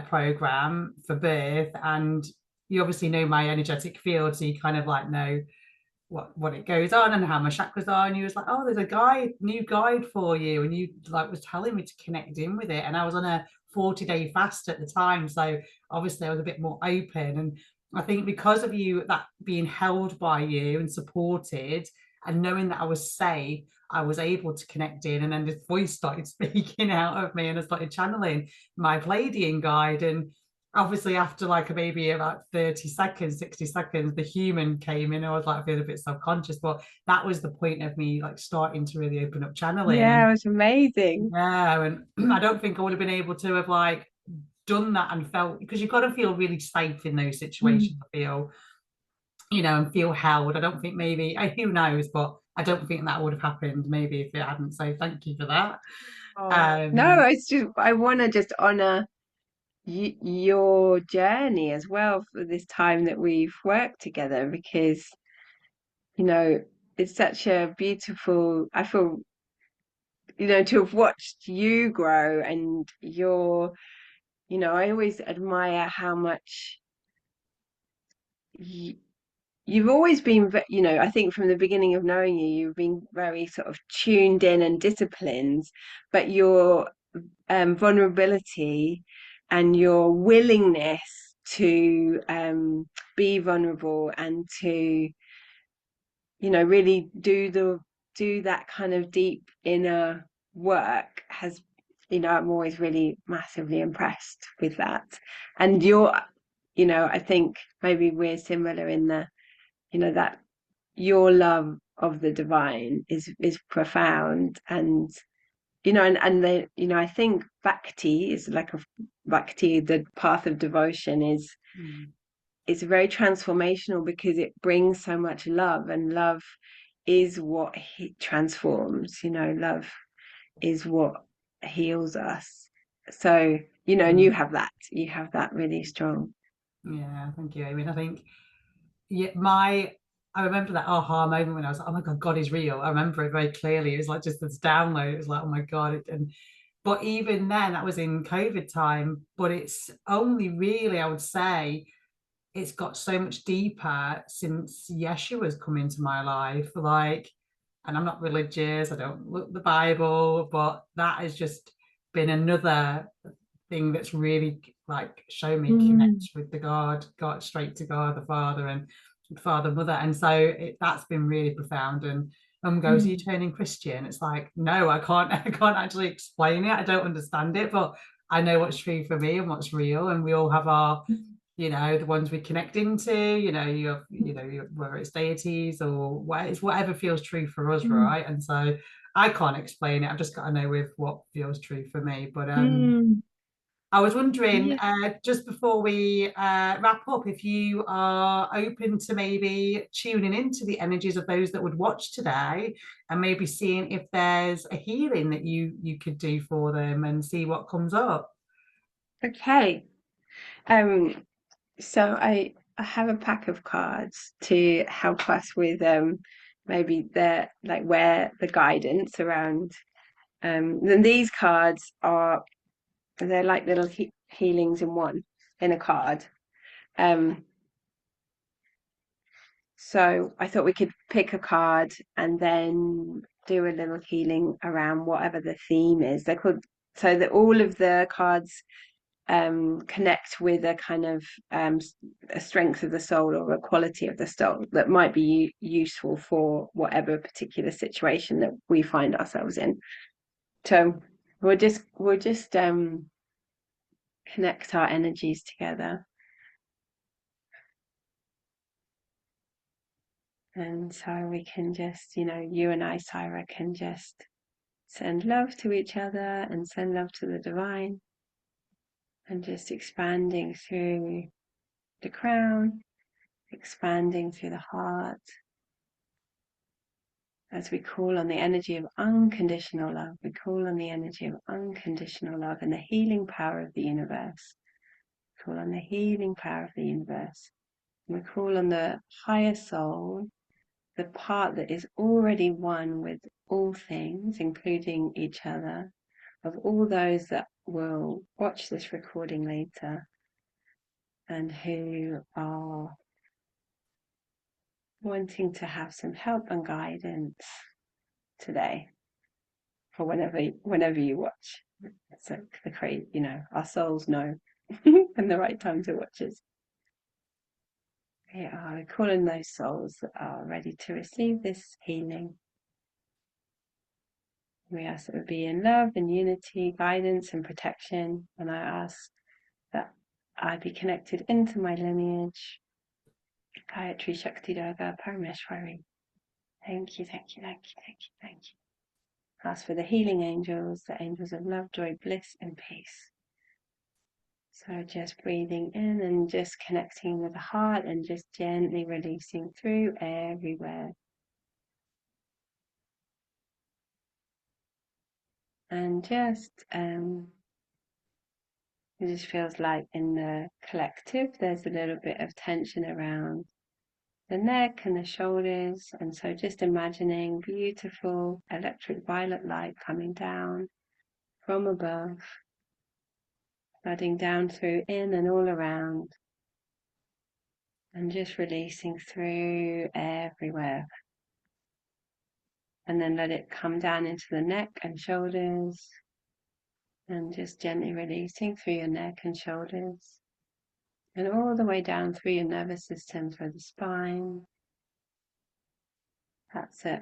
program for birth, and you obviously know my energetic field, so you kind of like know what it goes on and how my chakras are. And he was like, oh, there's a new guide for you, and you like was telling me to connect in with it. And I was on a 40-day fast at the time, so obviously I was a bit more open. And I think because of you, that being held by you and supported, and knowing that I was safe, I was able to connect in. And then this voice started speaking out of me, and I started channeling my Pleiadian guide. And obviously after like maybe about 30 seconds, 60 seconds, the human came in. I was like feeling a bit self-conscious, but that was the point of me like starting to really open up channeling. Yeah, And it was amazing. yeah, and I don't think I would have been able to have like done that and felt, because you've got to feel really safe in those Mm. situations. I feel, and feel held. I don't think maybe, who knows, but I don't think that would have happened maybe if it hadn't. So thank you for that. Oh no, um it's just I want to just honor your journey as well for this time that we've worked together, because you know it's such a beautiful, I feel, to have watched you grow, and I always admire how much you, you've always been I think from the beginning of knowing you, you've been very sort of tuned in and disciplined, but your vulnerability and your willingness to be vulnerable and to really do that kind of deep inner work has, I'm always really massively impressed with that. And I think maybe we're similar in that your love of the divine is profound. And I think bhakti is like the path of devotion mm, is very transformational, because it brings so much love, and love is what transforms. Love is what heals us. So, and mm. you have that really strong. Yeah, thank you. I mean, I think, yeah, I remember that aha moment when I was like, oh my God, God is real. I remember it very clearly. It was like just this download. It was like, oh my God. And but even then, that was in COVID time. But it's only really, I would say, it's got so much deeper since Yeshua's come into my life. Like, and I'm not religious, I don't look the Bible, but that has just been another thing that's really like shown me Mm. connect with the God straight to God, the Father, and Father, Mother. And so that's been really profound. And Mum goes, are you Mm. turning Christian? It's like, no, I can't, I can't actually explain it. I don't understand it, but I know what's true for me and what's real. And we all have our, the ones we connect into, whether it's deities or it's whatever feels true for us, Mm. right? And so I can't explain it. I've just got to know with what feels true for me. But Mm. I was wondering, Yeah. just before we wrap up, if you are open to maybe tuning into the energies of those that would watch today, and maybe seeing if there's a healing that you could do for them and see what comes up. Okay. Um, so I have a pack of cards to help us with maybe where the guidance around. Then these cards they're like little healings in a card. Um, so I thought we could pick a card and then do a little healing around whatever the theme is. They're called, so that all of the cards connect with a kind of a strength of the soul or a quality of the soul that might be useful for whatever particular situation that we find ourselves in. So we'll just connect our energies together. And so we can just, you and I, Syra, can just send love to each other and send love to the divine, and just expanding through the crown, expanding through the heart, as we call on the energy of unconditional love. We call on the energy of unconditional love and the healing power of the universe. We call on the healing power of the universe. And we call on the higher soul, the part that is already one with all things, including each other, of all those that will watch this recording later and who are wanting to have some help and guidance today for whenever you watch. It's like the crazy, our souls know when the right time to watch is. We're calling those souls that are ready to receive this healing. We ask that we be in love and unity, guidance and protection. And I ask that I be connected into my lineage. Gayatri Shakti Durga Parameshwari. Thank you, thank you, thank you, thank you, thank you. Ask for the healing angels, the angels of love, joy, bliss, and peace. So just breathing in and just connecting with the heart and just gently releasing through everywhere. And just, it just feels like in the collective, there's a little bit of tension around the neck and the shoulders. And so just imagining beautiful electric violet light coming down from above, flooding down through, in and all around, and just releasing through everywhere. And then let it come down into the neck and shoulders, and just gently releasing through your neck and shoulders, and all the way down through your nervous system, through the spine. That's it.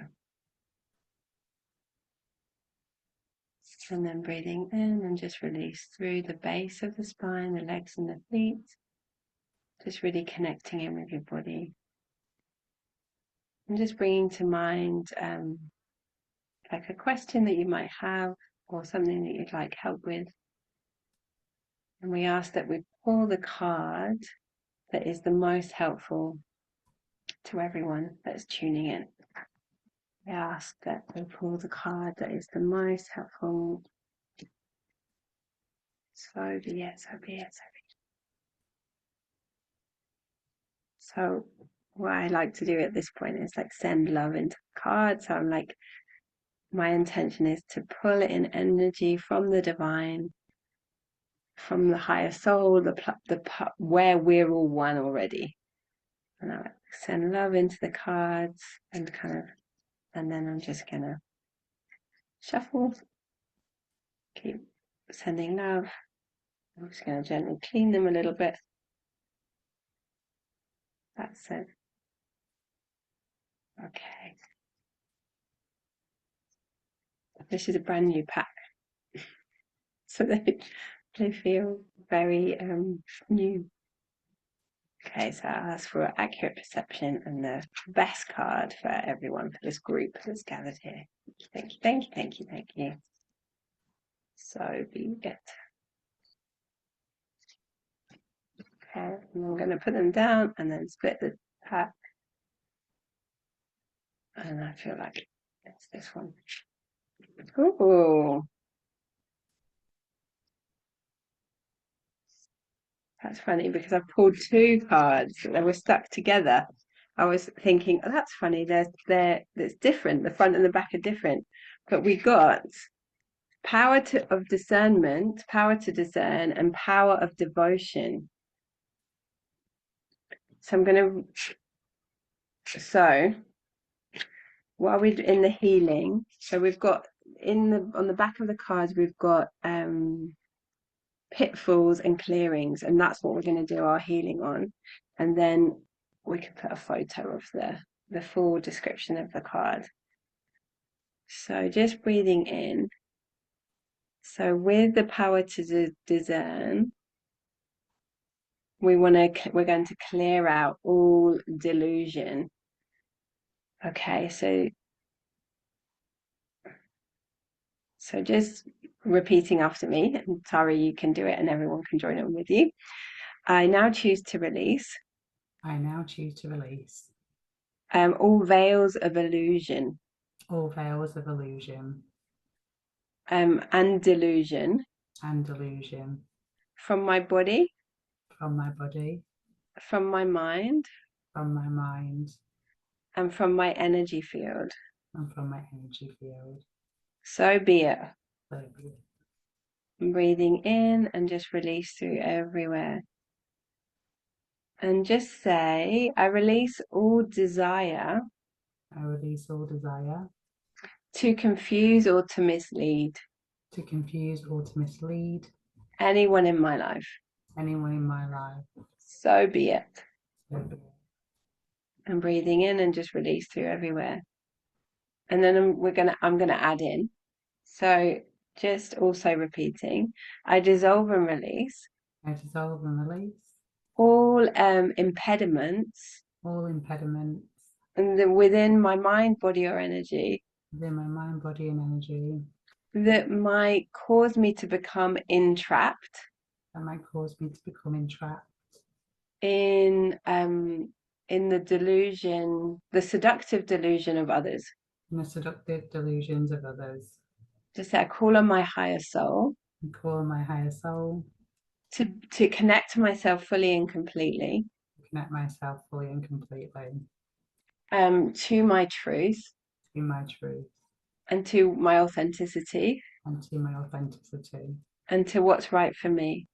And then breathing in and just release through the base of the spine, the legs and the feet. Just really connecting in with your body. And just bringing to mind like a question that you might have or something that you'd like help with. And we ask that we pull the card that is the most helpful to everyone that's tuning in. We ask that we pull the card that is the most helpful. So be it, so be it, so be it. So what I like to do at this point is like send love into the card. So I'm like, my intention is to pull it in energy from the divine, from the higher soul, where we're all one already. And I send love into the cards and and then I'm just gonna shuffle, keep sending love. I'm just gonna gently clean them a little bit. That's it. Okay. This is a brand new pack, so they feel very new. Okay, so I'll ask for accurate perception and the best card for everyone, for this group that's gathered here. Thank you, thank you, thank you, thank you. So be it. Okay, and I'm going to put them down and then split the pack. And I feel like it's this one. Ooh. That's funny because I pulled two cards and they were stuck together. I was thinking, oh, that's funny. That's different. The front and the back are different. But we got power of discernment, power to discern, and power of devotion. So while we're in the healing, so we've got on the back of the cards, we've got pitfalls and clearings, and that's what we're going to do our healing on. And then we can put a photo of the full description of the card. So just breathing in. So with the power to discern, we're going to clear out all delusion. Okay, so just repeating after me, and Tara, you can do it and everyone can join in with you. I now choose to release. I now choose to release All veils of illusion. all veils of illusion. And delusion. And delusion. From my body. From my body. From my mind. From my mind. And from my energy field. And from my energy field. So be it. So be it. Breathing in and just release through everywhere. And just say, I release all desire. I release all desire. To confuse or to mislead. To confuse or to mislead. Anyone in my life. Anyone in my life. So be it. So be it. And breathing in and just release through everywhere. And then I'm gonna add in. So just also repeating, I dissolve and release. I dissolve and release. All impediments. All impediments. And within my mind, body, or energy. Within my mind, body, and energy. That might cause me to become entrapped. That might cause me to become entrapped. In the delusion, the seductive delusion of others. In the seductive delusions of others. Just say, I call on my higher soul. I call on my higher soul. To connect to myself fully and completely. Connect myself fully and completely. To my truth. To my truth. And to my authenticity. And to my authenticity. And to what's right for me.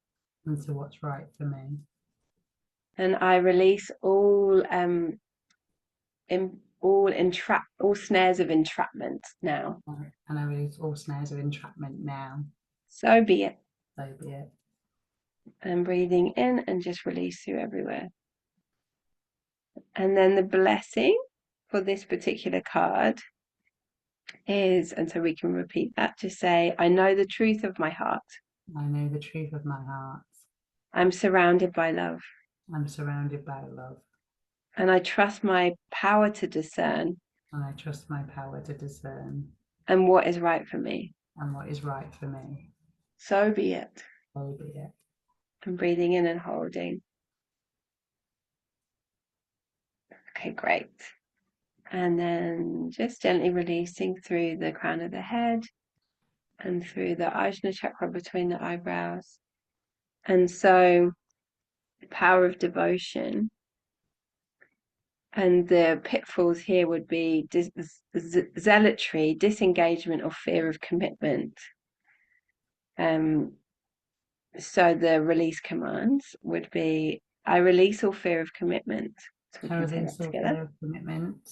And to what's right for me. And I release all snares of entrapment now. And I release all snares of entrapment now. So be it. So be it. And breathing in and just release through everywhere. And then the blessing for this particular card is, and so we can repeat that, to say, I know the truth of my heart. I know the truth of my heart. I'm surrounded by love. I'm surrounded by love. And I trust my power to discern. And I trust my power to discern. And what is right for me. And what is right for me. So be it. So be it. And breathing in and holding. Okay, great. And then just gently releasing through the crown of the head and through the Ajna chakra between the eyebrows. And so, power of devotion. And the pitfalls here would be zealotry, disengagement, or fear of commitment. So the release commands would be, I release all fear of commitment. So we can say that together. Fear of commitment.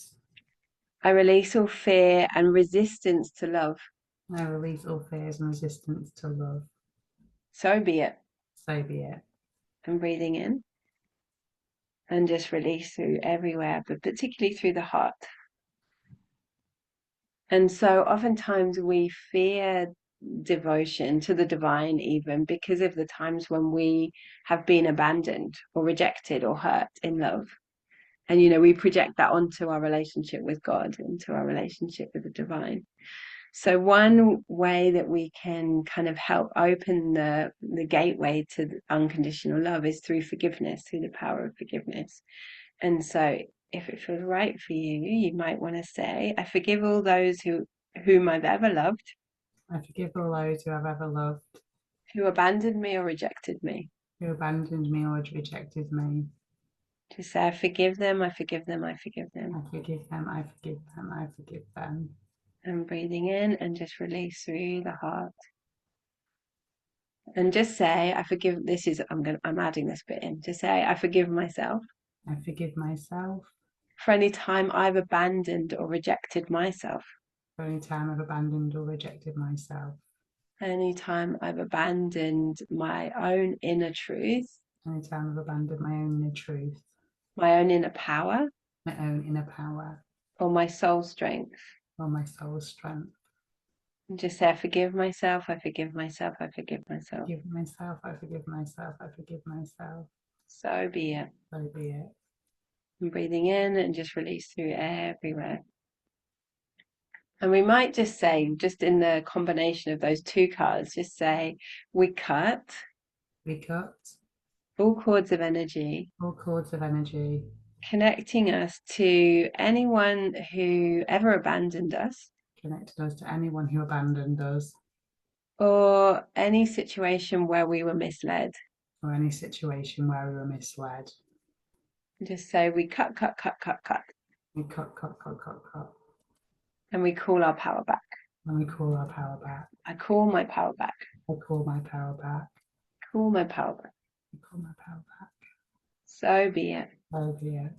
I release all fear and resistance to love. I release all fears and resistance to love. So be it. So be it. And breathing in. And just release through everywhere, but particularly through the heart. And so oftentimes we fear devotion to the divine, even because of the times when we have been abandoned or rejected or hurt in love. And, we project that onto our relationship with God, into our relationship with the divine. So one way that we can kind of help open the gateway to unconditional love is through forgiveness, through the power of forgiveness. And so if it feels right for you, you might want to say, I forgive all those whom I've ever loved. I forgive all those who I've ever loved. Who abandoned me or rejected me. Who abandoned me or rejected me. To say, I forgive them, I forgive them, I forgive them. I forgive them, I forgive them, I forgive them. And breathing in and just release through the heart. And just say, I forgive, I'm adding this bit in, to say, I forgive myself. I forgive myself. for any time I've abandoned or rejected myself. For any time I've abandoned or rejected myself. Any time I've abandoned my own inner truth, Any time I've abandoned my own inner truth, my own inner power, my own inner power, or my soul strength. or my soul's strength. And just say, I forgive myself, I forgive myself, I forgive myself. Forgive myself, I forgive myself, I forgive myself. So be it. So be it. And breathing in and just release through everywhere. And we might just say, just in the combination of those two cards, just say, we cut We cut all cords of energy all cords of energy connecting us to anyone who ever abandoned us connected us to anyone who abandoned us, or any situation where we were misled. or any situation where we were misled. Just say we cut, cut, cut, cut, cut, We cut, cut, cut, cut, cut, and we call our power back. and we call our power back. I call my power back. I call my power back. Call my power back. I call my power back. So be it. So be it.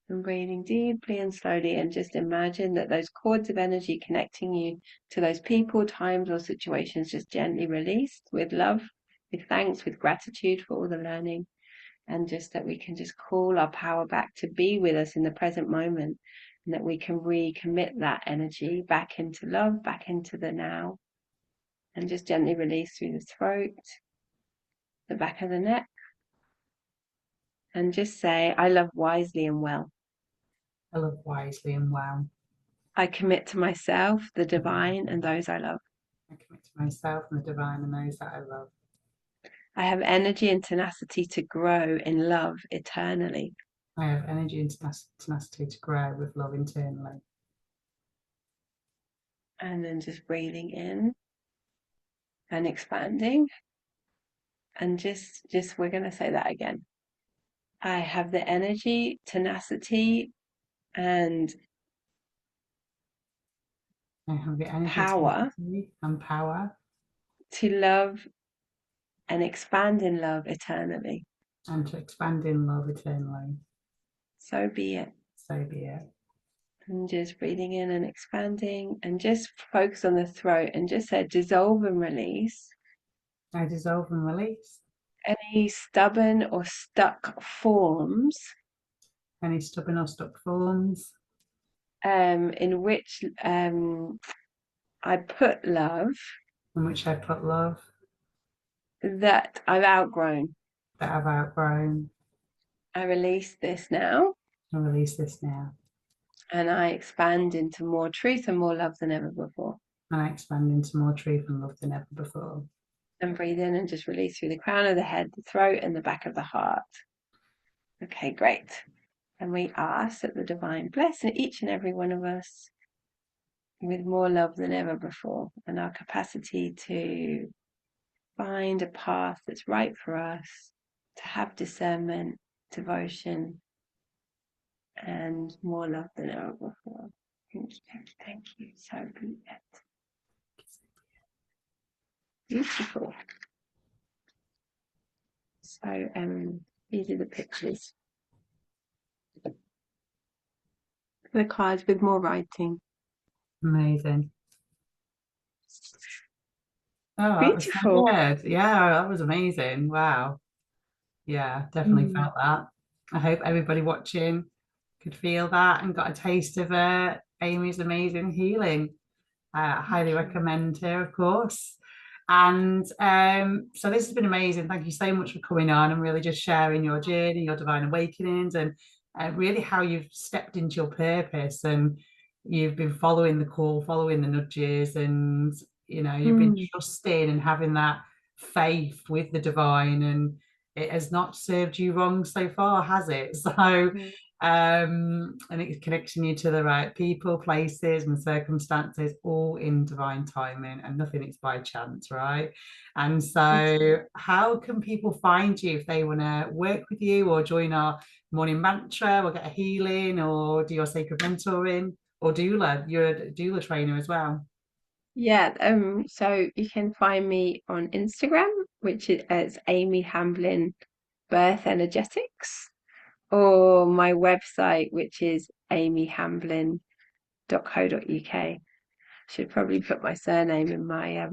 And breathing deeply and slowly, and just imagine that those cords of energy connecting you to those people, times, or situations just gently released with love, with thanks, with gratitude for all the learning, and just that we can just call our power back to be with us in the present moment, and that we can recommit that energy back into love, back into the now, and just gently release through the throat, the back of the neck, and just say, I love wisely and well. I love wisely and well. I commit to myself, the divine, and those I love. I commit to myself and the divine and those that I love. I have energy and tenacity to grow in love eternally. I have energy and tenacity to grow with love internally. And then just breathing in and expanding. And just we're going to say that again. I have the energy, tenacity, and I have the energy, power tenacity, and power to love and expand in love eternally. and to expand in love eternally. So be it. So be it. And just breathing in and expanding, and just focus on the throat and just say dissolve and release I dissolve and release any stubborn or stuck forms any stubborn or stuck forms in which I put love in which I put love that I've outgrown. that I've outgrown. I release this now, I release this now. and I expand into more truth and more love than ever before. And I expand into more truth and love than ever before. And breathe in and just release through the crown of the head, the throat, and the back of the heart. Okay, great. And we ask that the divine bless each and every one of us with more love than ever before, and our capacity to find a path that's right for us, to have discernment, devotion, and more love than ever before. Thank you, thank you, thank you. So be it. Beautiful. So these are the pictures. The cards with more writing. Amazing. Oh, that was so Beautiful. good. Yeah, that was amazing. Wow. Yeah, definitely felt that. I hope everybody watching could feel that and got a taste of Aimee's amazing healing. I highly recommend her, of course. And so this has been amazing. Thank you so much for coming on and really just sharing your journey, your divine awakenings, and really how you've stepped into your purpose and you've been following the call, following the nudges, and you've been trusting and having that faith with the divine, and it has not served you wrong so far, has it? So and it's connecting you to the right people, places, and circumstances, all in divine timing, and nothing is by chance, right? And so, how can people find you if they want to work with you, or join our morning mantra, or get a healing, or do your sacred mentoring, or doula? You're a doula trainer as well. Yeah, so you can find me on Instagram, which is as Aimee Hamblin Birth Energetics, or my website, which is amyhamblin.co.uk. Should probably put my surname in my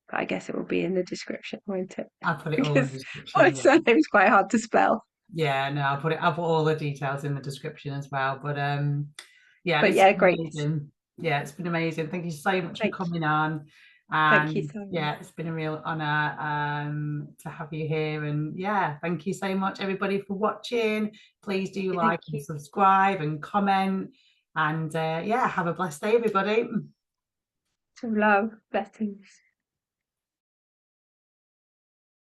but I guess it will be in the description, won't it? I'll put it all in the Because my description. Yeah. surname's quite hard to spell. Yeah, no, I'll put all the details in the description as well. But yeah, But this is yeah, great. amazing. Yeah, it's been amazing. Thank you so much for Thank you. coming on. Thank you And so much. yeah, it's been a real honor to have you here. And yeah, thank you so much, everybody, for watching. Please do Thank like and you. subscribe and comment. And yeah, have a blessed day, everybody. Some love. Blessings.